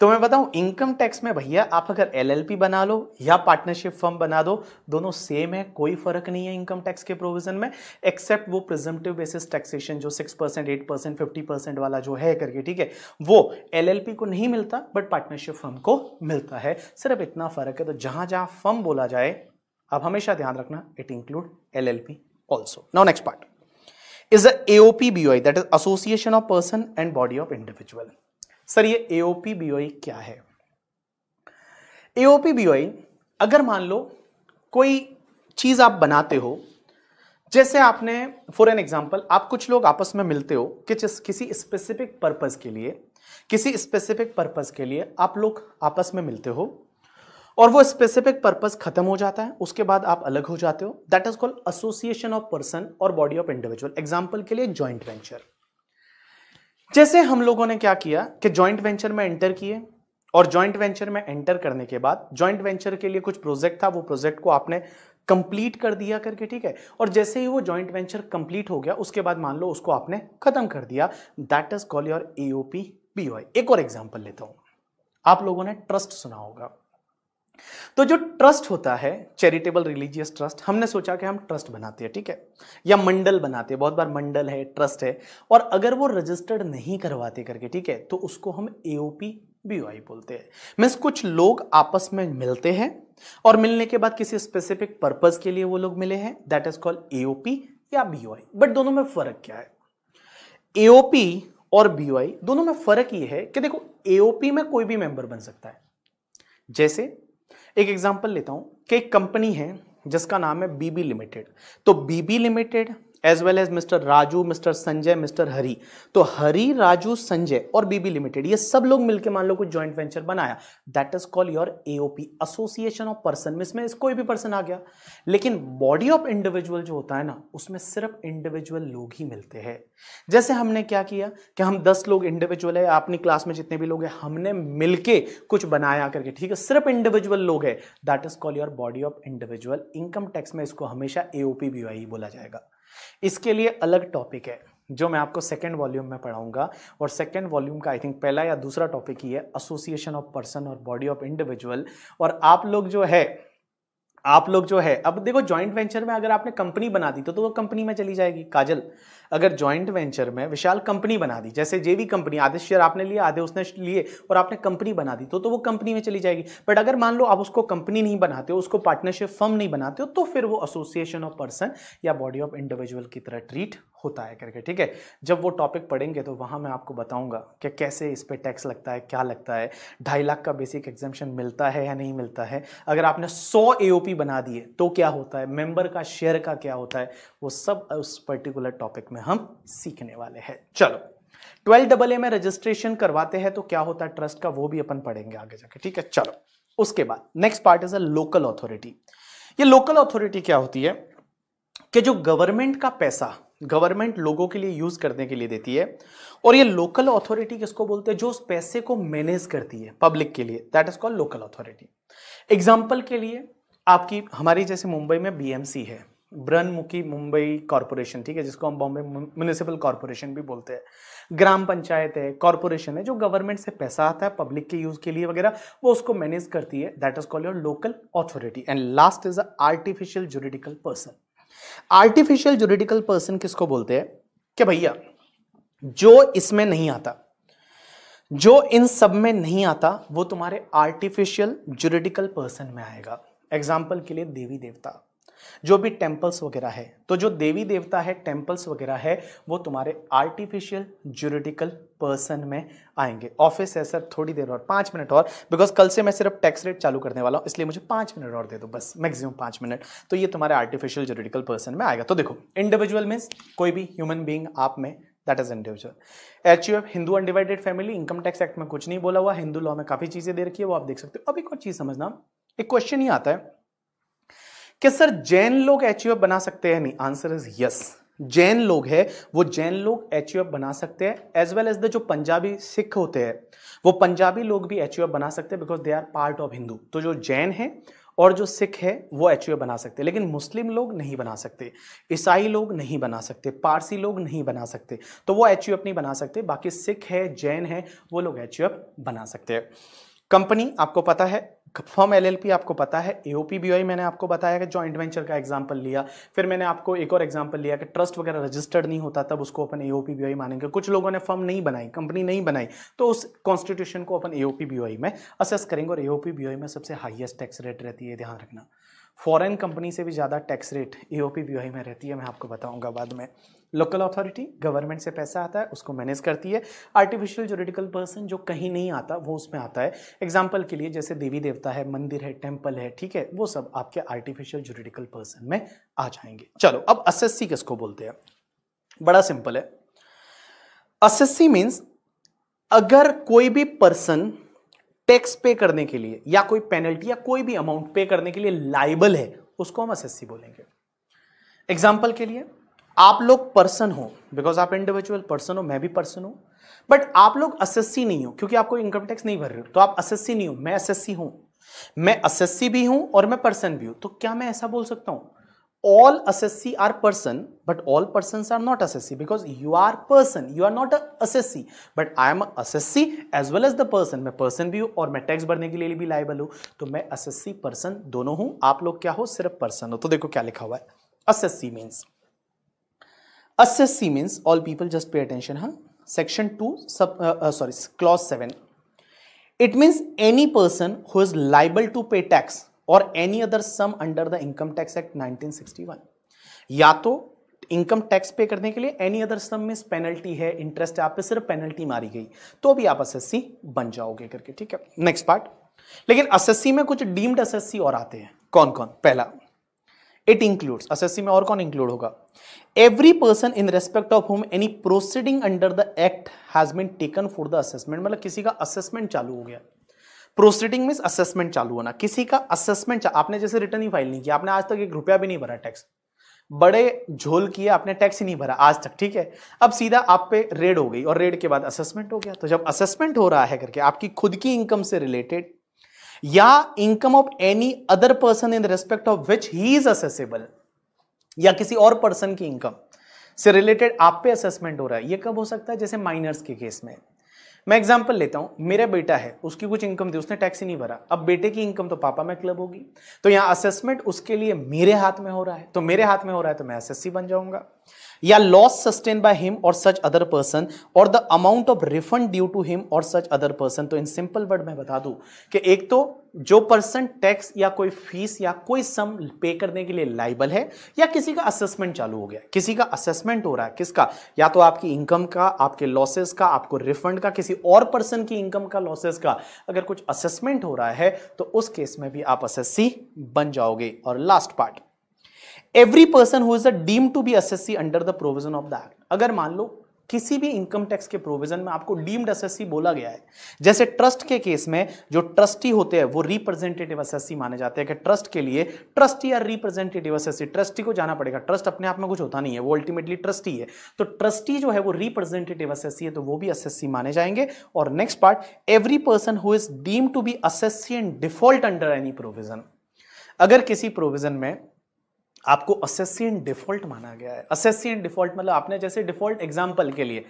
तो मैं बताऊं, इनकम टैक्स में भैया आप अगर LLP बना लो या पार्टनरशिप फर्म बना दो, दोनों सेम है, कोई फर्क नहीं है इनकम टैक्स के प्रोविजन में, एक्सेप्ट वो प्रिजम्पटिव बेसिस टैक्सेशन जो 6%, 8%, 50% वाला जो है करके, ठीक है, वो LLP को नहीं मिलता बट पार्टनरशिप फर्म को मिलता है, सिर्फ इतना फर्क है। तो जहां जहां फर्म बोला जाए आप हमेशा ध्यान रखना it include LLP also. Now next part is a AOP-BOI, that is Association of Person and Body of Individual। Sir ये AOP-BOI क्या है? AOP-BOI अगर मान लो कोई चीज आप बनाते हो, जैसे आपने फॉर एन एग्जांपल आप कुछ लोग आपस में मिलते हो कि किसी स्पेसिफिक पर्पस के लिए आप लोग आपस में मिलते हो और वो स्पेसिफिक पर्पस खत्म हो जाता है, उसके बाद आप अलग हो जाते हो, that is called association of person और बॉडी ऑफ इंडिविजुअल। एग्जांपल के लिए जॉइंट वेंचर। जैसे हम लोगों ने क्या किया कि जॉइंट वेंचर में एंटर किए, और जॉइंट वेंचर में एंटर करने के बाद जॉइंट वेंचर के लिए कुछ प्रोजेक्ट था, वो प्रोजेक्ट को आपने कंप्लीट कर दिया करके, ठीक है, और जैसे ही वो जॉइंट वेंचर कंप्लीट हो गया उसके बाद मान लो उसको आपने खत्म कर दिया, that is called your AOP-BOI। एक और एग्जांपल लेता हूं, आप लोगों ने ट्रस्ट सुना होगा। तो जो ट्रस्ट होता है, चैरिटेबल रिलीजियस ट्रस्ट, हमने सोचा कि हम ट्रस्ट बनाते हैं, ठीक है, या मंडल बनाते हैं, बहुत बार मंडल है, ट्रस्ट है, और अगर वो रजिस्टर्ड नहीं करवाते करके, ठीक है, तो उसको हम AOP-BOI बोलते हैं। मीन्स कुछ लोग आपस में मिलते हैं और मिलने के बाद किसी स्पेसिफिक पर्पस के लिए वो लोग मिले हैं, दैट इज कॉल्ड AOP या BOI। बट दोनों में फर्क क्या है? AOP और BOI दोनों में फर्क ये है कि देखो, AOP में कोई भी मेंबर बन सकता है। जैसे एक एग्जांपल लेता हूं कि एक कंपनी है जिसका नाम है BB लिमिटेड, तो BB limited as well as mister Raju, mister Sanjay, mister Hari, तो हरी, राजू, संजय और BB लिमिटेड ये सब लोग मिलकर मान लो कुछ जॉइंट वेंचर बनाया, that is called your AOP, association of person. इसमें कोई भी पर्सन आ गया, लेकिन बॉडी ऑफ इंडिविजुअल जो होता है ना, उसमें सिर्फ इंडिविजुअल लोग ही मिलते हैं। जैसे हमने क्या किया कि हम 10 लोग इंडिविजुअल है, अपनी क्लास में जितने भी लोग हैं हमने मिलके कुछ बनाया करके, ठीक है, सिर्फ इंडिविजुअल लोग है, that is called your body of individual. Income tax में इसको हमेशा AOP-BOI बोला जाएगा। इसके लिए अलग टॉपिक है जो मैं आपको सेकंड वॉल्यूम में पढ़ाऊंगा, और सेकंड वॉल्यूम का आई थिंक पहला या दूसरा टॉपिक ही है एसोसिएशन ऑफ पर्सन और बॉडी ऑफ इंडिविजुअल। और आप लोग जो है अब देखो, जॉइंट वेंचर में अगर आपने कंपनी बना दी तो वो कंपनी में चली जाएगी। काजल, अगर जॉइंट वेंचर में विशाल कंपनी बना दी, जैसे जेवी कंपनी, आधे शेयर आपने लिए आधे उसने लिए, और आपने कंपनी बना दी तो वो कंपनी में चली जाएगी। बट अगर मान लो आप उसको कंपनी नहीं बनाते हो, उसको पार्टनरशिप फर्म नहीं बनाते हो, तो फिर वो एसोसिएशन ऑफ पर्सन या बॉडी ऑफ इंडिविजुअल की तरह ट्रीट होता है करके, ठीक है। जब वो टॉपिक पढ़ेंगे तो वहां मैं आपको बताऊंगा कि कैसे इस पे टैक्स लगता है, क्या लगता है, 2.5 लाख का बेसिक एग्जम्पशन मिलता है या नहीं मिलता है, अगर आपने 100 AOP बना दिए तो क्या होता है, मेंबर का शेयर का क्या होता है, वो सब उस पर्टिकुलर टॉपिक में हम सीखने वाले हैं। चलो, 12AA में रजिस्ट्रेशन करवाते हैं तो क्या होता है ट्रस्ट का, वो भी अपन पढ़ेंगे आगे जाके, ठीक है। चलो, उसके बाद next part is a local authority. ये लोकल अथॉरिटी क्या होती है कि जो गवर्नमेंट का पैसा गवर्नमेंट लोगों के लिए यूज करने के लिए देती है, और ये लोकल अथॉरिटी किसको बोलते हैं, जो उस पैसे को मैनेज करती है पब्लिक के लिए, that is called local authority. Example के लिए आपकी हमारी जैसे मुंबई में BMC है, ब्रह्ममुखी मुंबई कॉर्पोरेशन, ठीक है, जिसको हम बॉम्बे म्युनिसिपल कॉर्पोरेशन भी बोलते हैं। ग्राम पंचायत है, कॉर्पोरेशन है, जो गवर्नमेंट से पैसा आता है पब्लिक के यूज के लिए वगैरह, वो उसको मैनेज करती है, that is called your local authority. And last is artificial juridical person. Artificial juridical person किसको बोलते हैं कि भैया जो इसमें नहीं आता, जो इन सब में नहीं आता, वो तुम्हारे आर्टिफिशियल जुरिडिकल पर्सन में आएगा। एग्जाम्पल के लिए देवी देवता, जो भी टेम्पल्स वगैरह है, तो जो देवी देवता है, टेम्पल्स वगैरह है, वो तुम्हारे आर्टिफिशियल जुरिडिकल पर्सन में आएंगे। ऑफिस है सर, थोड़ी देर और 5 मिनट और, बिकॉज कल से मैं सिर्फ टैक्स रेट चालू करने वाला हूं, इसलिए मुझे 5 मिनट और दे दो बस, मैक्सिमम 5 मिनट, तो ये तुम्हारे आर्टिफिशियल जुरिडिकल पर्सन में आएगा। तो देखो, इंडिविजुअल मीन्स कोई भी ह्यूमन बीइंग आप में, that is individual. HUF Hindu undivided family, income tax act में कुछ नहीं बोला हुआ, हिंदू लॉ में काफी चीजें दे रखी है, वो आप देख सकते हो। अब एक और चीज समझना, एक क्वेश्चन ही आता है कि सर जैन लोग HUF बना सकते हैं? नहीं, आंसर इज यस। जैन लोग हैं वो जैन लोग HUF बना सकते हैं, एज वेल एज द जो पंजाबी सिख होते हैं वो पंजाबी लोग भी HUF बना सकते हैं, because they are part of Hindu. तो जो जैन है और जो सिख है वो HUF बना सकते हैं, लेकिन मुस्लिम लोग नहीं बना सकते, ईसाई लोग नहीं बना सकते, पारसी लोग नहीं बना सकते, तो वो HUF नहीं बना सकते। बाकी सिख है, जैन है, वो लोग HUF बना सकते हैं। कंपनी आपको पता है, फर्म LLP आपको पता है, AOP BOI मैंने आपको बताया कि जॉइंट वेंचर का एग्जांपल लिया, फिर मैंने आपको एक और एग्जांपल लिया कि ट्रस्ट वगैरह रजिस्टर्ड नहीं होता तब उसको अपन AOP BOI मानेंगे। कुछ लोगों ने फर्म नहीं बनाई, कंपनी नहीं बनाई, तो उस कॉन्स्टिट्यूशन को अपन AOP BOI में असेस करेंगे, और AOP BOI में सबसे हाईएस्ट टैक्स रेट रहती है, ध्यान रखना। फॉरेन कंपनी से भी ज़्यादा टैक्स रेट AOP BOI में रहती है, मैं आपको बताऊंगा बाद में। लोकल अथॉरिटी गवर्नमेंट से पैसा आता है, उसको मैनेज करती है। आर्टिफिशियल जुरिडिकल पर्सन जो कहीं नहीं आता वो उसमें आता है। एग्जाम्पल के लिए जैसे देवी देवता है, मंदिर है, टेम्पल है, ठीक है, वो सब आपके आर्टिफिशियल जुरिडिकल पर्सन में आ जाएंगे। चलो अब असेस्सी किसको बोलते हैं? बड़ा सिंपल है। असेस्सी मीन्स अगर कोई भी पर्सन टैक्स पे करने के लिए या कोई पेनल्टी या कोई भी अमाउंट पे करने के लिए लाइबल है, उसको हम असेस्सी बोलेंगे। एग्जाम्पल के लिए आप लोग पर्सन हो, बिकॉज आप इंडिविजुअल पर्सन हो, मैं भी पर्सन हूं, बट आप लोग असेस्सी नहीं हो क्योंकि आपको इनकम टैक्स नहीं भर रहे हो, तो आप असेस्सी नहीं हो। मैं असेस्सी हूं, मैं असेस्सी भी हूं और मैं पर्सन भी हूं, तो क्या मैं ऐसा बोल सकता हूं all assessee are person but all persons are not assessee, because you are person, you are not a assessee, but I am a assessee as well as the person। मैं person भी हूं और मैं टैक्स भरने के लिए भी liable हूं, तो मैं assessee person दोनों हूं। आप लोग क्या हो? सिर्फ person हो। तो देखो क्या लिखा हुआ है, assessee means all people, just pay attention, हाँ, section 2 clause 7, it means any person who is liable to pay tax और any other sum under the income tax act 1961। या तो इनकम टैक्स पे करने के लिए एनी अदर सम में penalty है, इंटरेस्ट है, आप पे सिर्फ पेनल्टी मारी गई, तो भी आप असेस्सी बन जाओगे करके, ठीक है। नेक्स्ट पार्ट, लेकिन असेस्सी में कुछ डीम्ड असेस्सी और आते हैं। कौन कौन? पहला, इट इंक्लूड्स, असेस्सी में और कौन इंक्लूड होगा? Every person in respect of whom any proceeding under the act has been taken for the assessment. मतलब किसी का असेसमेंट चालू हो गया। प्रोसीडिंग मींस असेसमेंट चालू होना, किसी का असेसमेंट। आपने जैसे रिटर्न ही फाइल नहीं किया, आपने आज तक 1 रुपया भी नहीं भरा टैक्स, बड़े झोल किए, आपने टैक्स ही नहीं भरा आज तक, ठीक है। अब सीधा आप पे रेड हो गई और रेड के बाद असेसमेंट हो गया। तो जब असेसमेंट हो रहा है करके आपकी खुद की इनकम से रिलेटेड या income of any other person in respect of which he is accessible, या किसी और पर्सन की इनकम से रिलेटेड आप पे असेसमेंट हो रहा है, ये कब हो सकता है? जैसे माइनर्स के केस में। मैं एग्जांपल लेता हूं, मेरा बेटा है, उसकी कुछ इनकम थी, उसने टैक्स ही नहीं भरा। अब बेटे की इनकम तो पापा में क्लब होगी, तो यहां असेसमेंट उसके लिए मेरे हाथ में हो रहा है, तो मेरे हाथ में हो रहा है तो मैं असेस्सी बन जाऊंगा। या लॉस सस्टेन बाय हिम और सच अदर पर्सन और the amount of refund due to him और सच अदर पर्सन। तो इन सिंपल वर्ड में बता दूं कि एक तो जो पर्सन टैक्स या कोई फीस या कोई सम पे करने के लिए लाइबल है, या किसी का असेसमेंट चालू हो गया, किसी का असेसमेंट हो रहा है, किसका? या तो आपकी इनकम का, आपके लॉसेस का, आपको रिफंड का, किसी और पर्सन की इनकम का, लॉसेस का, अगर कुछ असेसमेंट हो रहा है तो उस केस में भी आप असेस्सी बन जाओगे। और last part, every person who is deemed to be assessee under the provision of the act. अगर मान लो किसी भी इनकम टैक्स के प्रोविजन में आपको डीम्ड असेस्सी बोला गया है, जैसे ट्रस्ट के केस में जो ट्रस्टी होते हैं वो रिप्रेजेंटेटिव असेस्सी माने जाते हैं कि ट्रस्ट के लिए ट्रस्टी या रिप्रेजेंटेटिव असेस्सी, ट्रस्टी को जाना पड़ेगा, ट्रस्ट अपने आप में कुछ होता नहीं है, वो अल्टीमेटली ट्रस्टी है, तो ट्रस्टी जो है वो रिप्रेजेंटेटिव असेस्सी है, तो वो भी असेस्सी माने जाएंगे। और next part, every person who is deemed to be assessee in default under any provision. अगर किसी प्रोविजन में आपको असेस्सी इन डिफॉल्ट माना गया है, असेस्सी इन डिफॉल्ट मतलब आपने जैसे डिफॉल्ट एग्जांपल के लिए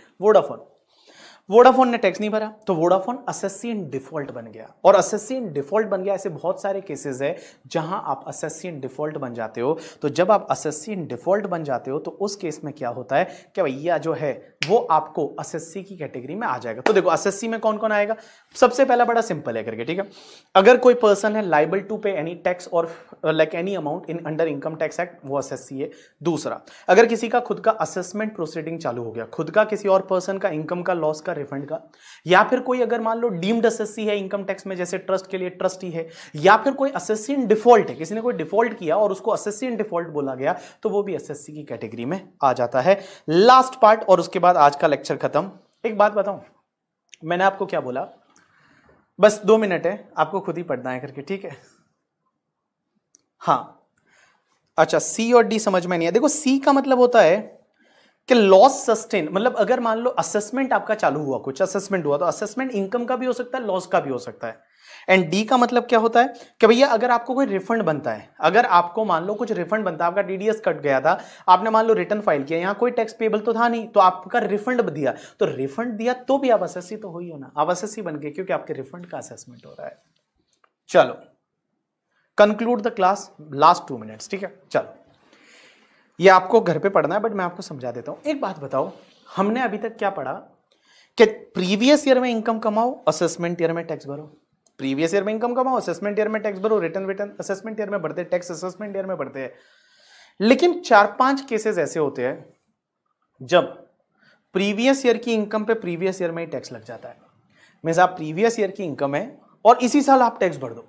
वोडाफोन ने टैक्स नहीं भरा तो वोडाफोन असेस्सी इन डिफॉल्ट बन गया, और असेस्सी इन डिफॉल्ट बन गया। ऐसे बहुत सारे केसेस है जहां आप असेस्सी इन डिफॉल्ट बन जाते हो। तो जब आप असेस्सी इन डिफॉल्ट बन जाते हो तो उस केस में क्या होता है कि भैया जो है वो आपको असेस्सी की कैटेगरी में आ जाएगा। तो देखो असेस्सी में कौन कौन आएगा, सबसे पहला बड़ा सिंपल है करके, ठीक है। अगर कोई पर्सन है लाइबल टू पे एनी टैक्स और like any amount in under income tax act, वो असेस्सी है। दूसरा, अगर किसी का खुद का असेसमेंट प्रोसीडिंग चालू हो गया, खुद का किसी और पर्सन का इनकम का लॉस का रिफंड का, या फिर कोई अगर मान लो डीम्ड असेसी है इनकम टैक्स में, जैसे ट्रस्ट के लिए ट्रस्टी है, या फिर कोई असेसी इन डिफॉल्ट है, किसी ने कोई डिफॉल्ट किया और उसको असेसी इन डिफॉल्ट बोला गया, तो वो भी असेसी की कैटेगरी में आ जाता है। लास्ट पार्ट और उसके बाद आज का लेक्चर खत्म। एक बात बताऊं, मैंने आपको क्या बोला, बस 2 मिनट है, आपको खुद ही पढ़ना है करके, ठीक है? हाँ, अच्छा, सी और डी समझ में नहीं है। देखो, सी का मतलब होता है कि लॉस सस्टेन, मतलब अगर मान लो असेसमेंट आपका चालू हुआ, कुछ असेसमेंट हुआ, तो असेसमेंट इनकम का भी हो सकता है, लॉस का भी हो सकता है। एंड डी का मतलब क्या होता है कि भैया अगर आपको कोई रिफंड बनता है, अगर आपको मान लो कुछ रिफंड बनता है, आपका टीडीएस कट गया था, आपने मान लो रिटर्न फाइल किया, यहां कोई टैक्स पेबल तो था नहीं, तो आपका रिफंड दिया, तो रिफंड दिया तो भी आप असेसी तो हो ही हो ना, आप असेसी बन गए क्योंकि आपके रिफंड का असेसमेंट हो रहा है। चलो, conclude the class, last 2 minutes, ठीक है? चलो, ये आपको घर पे पढ़ना है, बट मैं आपको समझा देता हूं। एक बात बताओ, हमने अभी तक क्या पढ़ा कि प्रीवियस ईयर में इनकम कमाओ, असेसमेंट ईयर में टैक्स भरो, प्रीवियस ईयर में इनकम कमाओ, असेसमेंट ईयर में टैक्स भरो, रिटर्न असेसमेंट ईयर में भरते, टैक्स असेसमेंट ईयर में भरते हैं। लेकिन 4-5 केसेस ऐसे होते हैं जब प्रीवियस ईयर की इनकम पे प्रीवियस ईयर में ही टैक्स लग जाता है। मींस आप प्रीवियस ईयर की इनकम है और इसी साल आप टैक्स भर दो,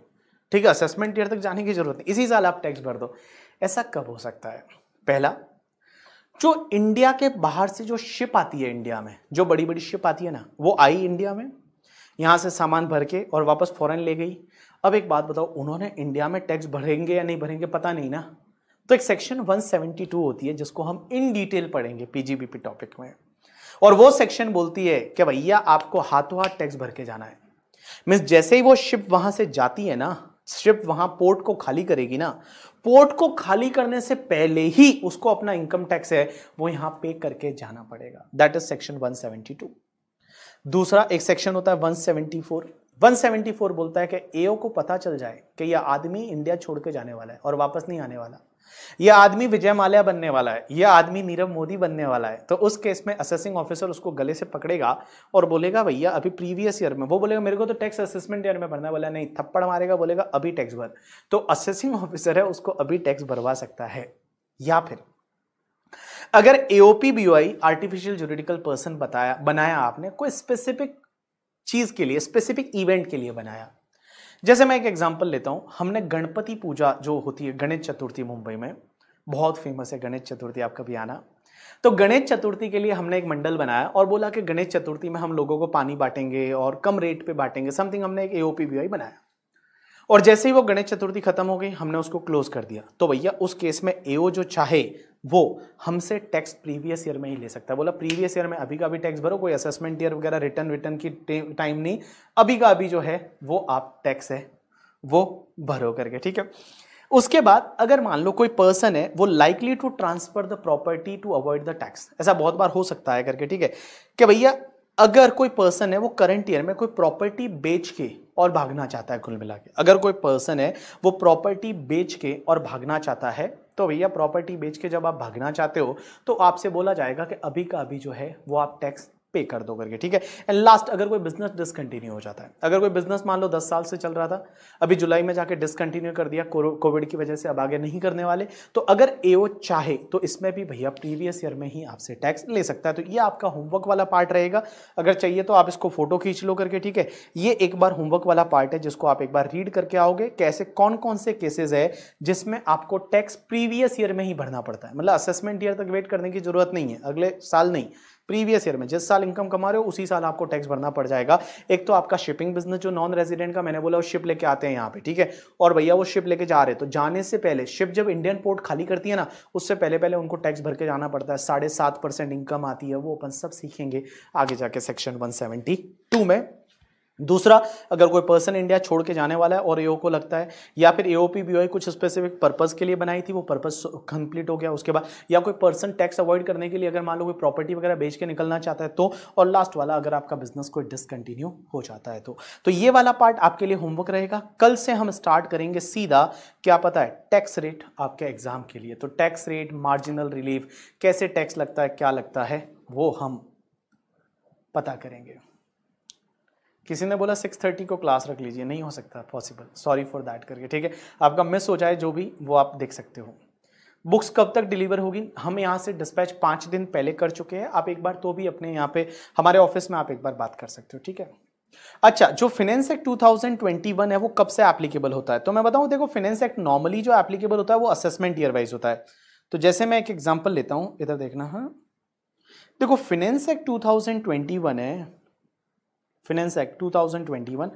ठीक है? असेसमेंट ईयर तक जाने की जरूरत नहीं, इसी साल आप टैक्स भर दो। ऐसा कब हो सकता है? पहला, जो इंडिया के बाहर से जो शिप आती है इंडिया में, जो बड़ी बड़ी शिप आती है ना, वो आई इंडिया में, यहां से सामान भर के और वापस फॉरेन ले गई। अब एक बात बताओ, उन्होंने इंडिया में टैक्स भरेंगे या नहीं भरेंगे पता नहीं ना, तो एक सेक्शन 172 होती है जिसको हम इन डिटेल पढ़ेंगे पीजीबीपी टॉपिक में, और वो सेक्शन बोलती है कि भैया आपको हाथों हाथ टैक्स भर के जाना है। मींस जैसे ही वो शिप वहां से जाती है ना, शिप वहां पोर्ट को खाली करेगी ना, पोर्ट को खाली करने से पहले ही उसको अपना इनकम टैक्स है वो यहां पे करके जाना पड़ेगा। That is section 172। दूसरा एक सेक्शन होता है 174। 174 बोलता है कि एओ को पता चल जाए कि यह आदमी इंडिया छोड़ के जाने वाला है और वापस नहीं आने वाला, यह आदमी विजय माल्या बनने वाला है, यह आदमी नीरव मोदी बनने वाला है, तो उस केस में असेसिंग ऑफिसर उसको गले से पकड़ेगा और बोलेगा भैया अभी प्रीवियस ईयर में, वो बोलेगा मेरे को तो टैक्स असेसमेंट ईयर में भरना है, बोला नहीं, थप्पड़ मारेगा, बोलेगा अभी टैक्स भर, तो असेसिंग ऑफिसर है उसको अभी टैक्स भरवा सकता है। या फिर अगर AOP BOI artificial juridical person बनाया आपने कोई स्पेसिफिक चीज के लिए, स्पेसिफिक इवेंट के लिए बनाया, जैसे मैं एक एग्जांपल लेता हूं, हमने गणपति पूजा जो होती है, गणेश चतुर्थी, मुंबई में बहुत फेमस है गणेश चतुर्थी, आप कभी आना। तो गणेश चतुर्थी के लिए हमने एक मंडल बनाया और बोला कि गणेश चतुर्थी में हम लोगों को पानी बांटेंगे और कम रेट पे बांटेंगे, समथिंग हमने एक एओपी बीओआई बनाया। और जैसे ही वो गणेश चतुर्थी खत्म हो गई, हमने उसको क्लोज कर दिया, तो भैया उस केस में एओ जो चाहे वो हमसे टैक्स प्रीवियस ईयर में ही ले सकता है। बोला प्रीवियस ईयर में अभी का अभी टैक्स भरो, कोई असेसमेंट ईयर वगैरह रिटर्न की टाइम नहीं, अभी का अभी जो है वो आप टैक्स है वो भरो करके, ठीक है? उसके बाद अगर मान लो कोई पर्सन है वो likely to transfer the property to avoid the tax, ऐसा बहुत बार हो सकता है करके, ठीक है? कि भैया अगर कोई पर्सन है वो करंट ईयर में कोई प्रॉपर्टी बेच के और भागना चाहता है, कुल मिला के अगर कोई पर्सन है वो प्रॉपर्टी बेच के और भागना चाहता है, तो भैया प्रॉपर्टी बेच के जब आप भागना चाहते हो तो आपसे बोला जाएगा कि अभी का अभी जो है वो आप टैक्स पे कर दो करके, ठीक है? एंड लास्ट, अगर कोई बिजनेस डिसकंटिन्यू हो जाता है, अगर कोई बिजनेस मान लो 10 साल से चल रहा था, अभी जुलाई में जाके डिसकंटिन्यू कर दिया कोविड की वजह से, अब आगे नहीं करने वाले, तो अगर एओ चाहे तो इसमें भी भैया प्रीवियस ईयर में ही आपसे टैक्स ले सकता है। तो ये आपका होमवर्क वाला पार्ट रहेगा, अगर चाहिए तो आप इसको फोटो खींच लो करके, ठीक है? ये एक बार होमवर्क वाला पार्ट है जिसको आप एक बार रीड करके आओगे, कैसे कौन कौन से केसेस है जिसमें आपको टैक्स प्रीवियस ईयर में ही भरना पड़ता है, मतलब असेसमेंट ईयर तक वेट करने की जरूरत नहीं है, अगले साल नहीं, प्रीवियस ईयर में जिस साल इनकम कमा रहे हो उसी साल आपको टैक्स भरना पड़ जाएगा। एक तो आपका शिपिंग बिजनेस जो नॉन रेजिडेंट का, मैंने बोला वो शिप लेके आते हैं यहाँ पे, ठीक है? और भैया वो शिप लेके जा रहे हैं, तो जाने से पहले शिप जब इंडियन पोर्ट खाली करती है ना, उससे पहले पहले उनको टैक्स भर के जाना पड़ता है। 7.5% इनकम आती है, वो अपन सब सीखेंगे आगे जाके सेक्शन 172 में। दूसरा, अगर कोई पर्सन इंडिया छोड़ के जाने वाला है और एओ को लगता है, या फिर एओपी बीओआई कुछ स्पेसिफिक पर्पस के लिए बनाई थी, वो पर्पस कंप्लीट हो गया उसके बाद, या कोई पर्सन टैक्स अवॉइड करने के लिए अगर मान लो कोई प्रॉपर्टी वगैरह बेच के निकलना चाहता है तो, और लास्ट वाला अगर आपका बिजनेस कोई डिसकंटिन्यू हो जाता है तो ये वाला पार्ट आपके लिए होमवर्क रहेगा। कल से हम स्टार्ट करेंगे सीधा, क्या पता है, टैक्स रेट आपके एग्जाम के लिए। तो टैक्स रेट, मार्जिनल रिलीफ, कैसे टैक्स लगता है, क्या लगता है, वो हम पता करेंगे। किसी ने बोला 6:30 को क्लास रख लीजिए, नहीं हो सकता पॉसिबल, सॉरी फॉर दैट करके, ठीक है? आपका मिस हो जाए जो भी, वो आप देख सकते हो। बुक्स कब तक डिलीवर होगी? हम यहाँ से डिस्पैच 5 दिन पहले कर चुके हैं, आप एक बार तो भी अपने यहाँ पे हमारे ऑफिस में आप एक बार बात कर सकते हो, ठीक है। अच्छा, जो फाइनेंस एक्ट 2021 है वो कब से एप्लीकेबल होता है? तो मैं बताऊं, देखो फाइनेंस एक्ट नॉर्मली जो एप्लीकेबल होता है वो असेसमेंट ईयर वाइज होता है। तो जैसे मैं एक एग्जांपल लेता हूं, इधर देखना। हाँ देखो, फाइनेंस एक्ट 2021 है, फाइनेंस एक्ट 2021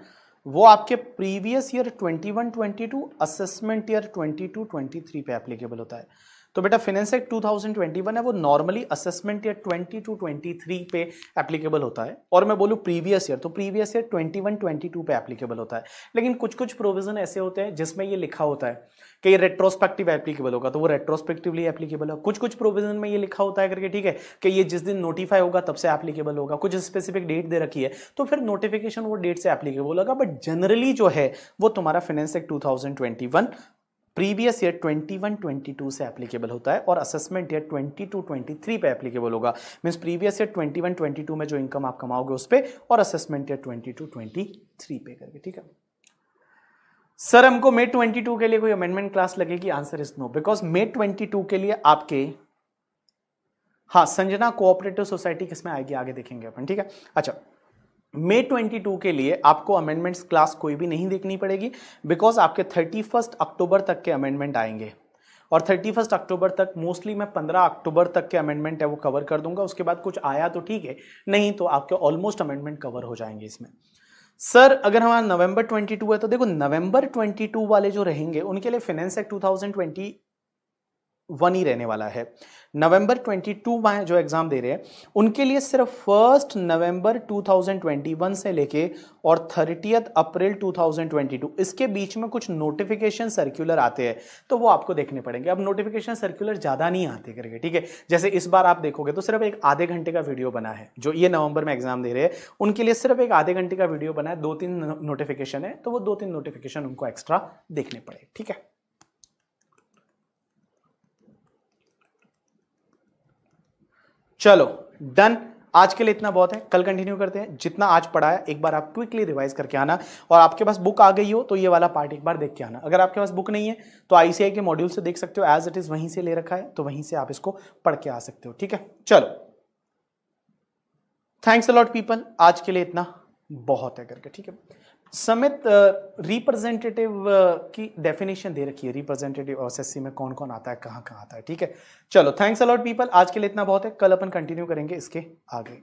वो आपके प्रीवियस ईयर 21-22 असेसमेंट ईयर 22-23 पे एप्लीकेबल होता है। तो बेटा फाइनेंस एक्ट 2021 है वो नॉर्मली असेसमेंट ईयर 22-23 पे एप्लीकेबल होता है, और मैं बोलूँ प्रीवियस ईयर तो प्रीवियस ईयर 21-22 पे एप्लीकेबल होता है। लेकिन कुछ कुछ प्रोविजन ऐसे होते हैं जिसमें ये लिखा होता है कि ये रेट्रोस्पेक्टिव एप्लीकेबल होगा, तो वो रेट्रोस्पेक्टिवली एप्लीकेबल है। कुछ कुछ प्रोविजन में ये लिखा होता है करके, ठीक है, कि ये जिस दिन नोटिफाई होगा तब से एप्लीकेबल होगा, कुछ स्पेसिफिक डेट दे रखी है तो फिर नोटिफिकेशन वो डेट से एप्लीकेबल होगा। बट जनरली जो है वो तुम्हारा फाइनेंस एक्ट 2021 प्रीवियस ईयर 21-22 से एप्लीकेबल होता है, और असेसमेंट ईयर 22-23 पे एप्लीकेबल होगा। मींस प्रीवियस ईयर 21-22 में जो इनकम आप कमाओगे उस पे, और असेसमेंट ईयर 22-23 पे करके, ठीक है। सर हमको मे 22 के लिए कोई अमेंडमेंट क्लास लगेगी? Answer is no, because May 22 के लिए आपके, हाँ, संजना कोऑपरेटिव सोसाइटी किसमें आएगी आगे देखेंगे अपन, ठीक है। अच्छा, मे 22 के लिए आपको अमेंडमेंट्स क्लास कोई भी नहीं देखनी पड़ेगी, बिकॉज आपके 31 अक्टूबर तक के अमेंडमेंट आएंगे, और 31 अक्टूबर तक मोस्टली मैं 15 अक्टूबर तक के अमेंडमेंट है वो कवर कर दूंगा। उसके बाद कुछ आया तो ठीक है, नहीं तो आपके ऑलमोस्ट अमेंडमेंट कवर हो जाएंगे इसमें। सर अगर हमारा नवंबर 22 है तो देखो नवंबर 22 वाले जो रहेंगे उनके लिए फाइनेंस एक्ट 2021 ही रहने वाला है। नवंबर 22 में जो एग्जाम दे रहे हैं उनके लिए सिर्फ 1 नवंबर 2021 से लेके और 30 अप्रैल 2022 इसके बीच में कुछ नोटिफिकेशन सर्कुलर आते हैं, तो वो आपको देखने पड़ेंगे। अब नोटिफिकेशन सर्कुलर ज्यादा नहीं आते करके, ठीक है। जैसे इस बार आप देखोगे तो सिर्फ एक आधे घंटे का वीडियो बना है, जो ये नवंबर में एग्जाम दे रहे हैं उनके लिए सिर्फ एक आधे घंटे का वीडियो बना है, 2-3 नोटिफिकेशन है, तो वो 2-3 नोटिफिकेशन उनको एक्स्ट्रा देखने पड़े, ठीक है। चलो डन, आज के लिए इतना बहुत है, कल कंटिन्यू करते हैं। जितना आज पढ़ाया एक बार आप क्विकली रिवाइज करके आना, और आपके पास बुक आ गई हो तो ये वाला पार्ट एक बार देख के आना। अगर आपके पास बुक नहीं है तो आईसीआई के मॉड्यूल से देख सकते हो, एज इट इज वहीं से ले रखा है, तो वहीं से आप इसको पढ़ के आ सकते हो, ठीक है। चलो, थैंक्स अ लॉट पीपल, आज के लिए इतना बहुत है करके, ठीक है। समित रिप्रेजेंटेटिव की डेफिनेशन दे रखी है, रिप्रेजेंटेटिव एसएससी में कौन कौन आता है, कहाँ कहाँ आता है, ठीक है। चलो थैंक्स अ लॉट पीपल, आज के लिए इतना बहुत है, कल अपन कंटिन्यू करेंगे इसके आगे।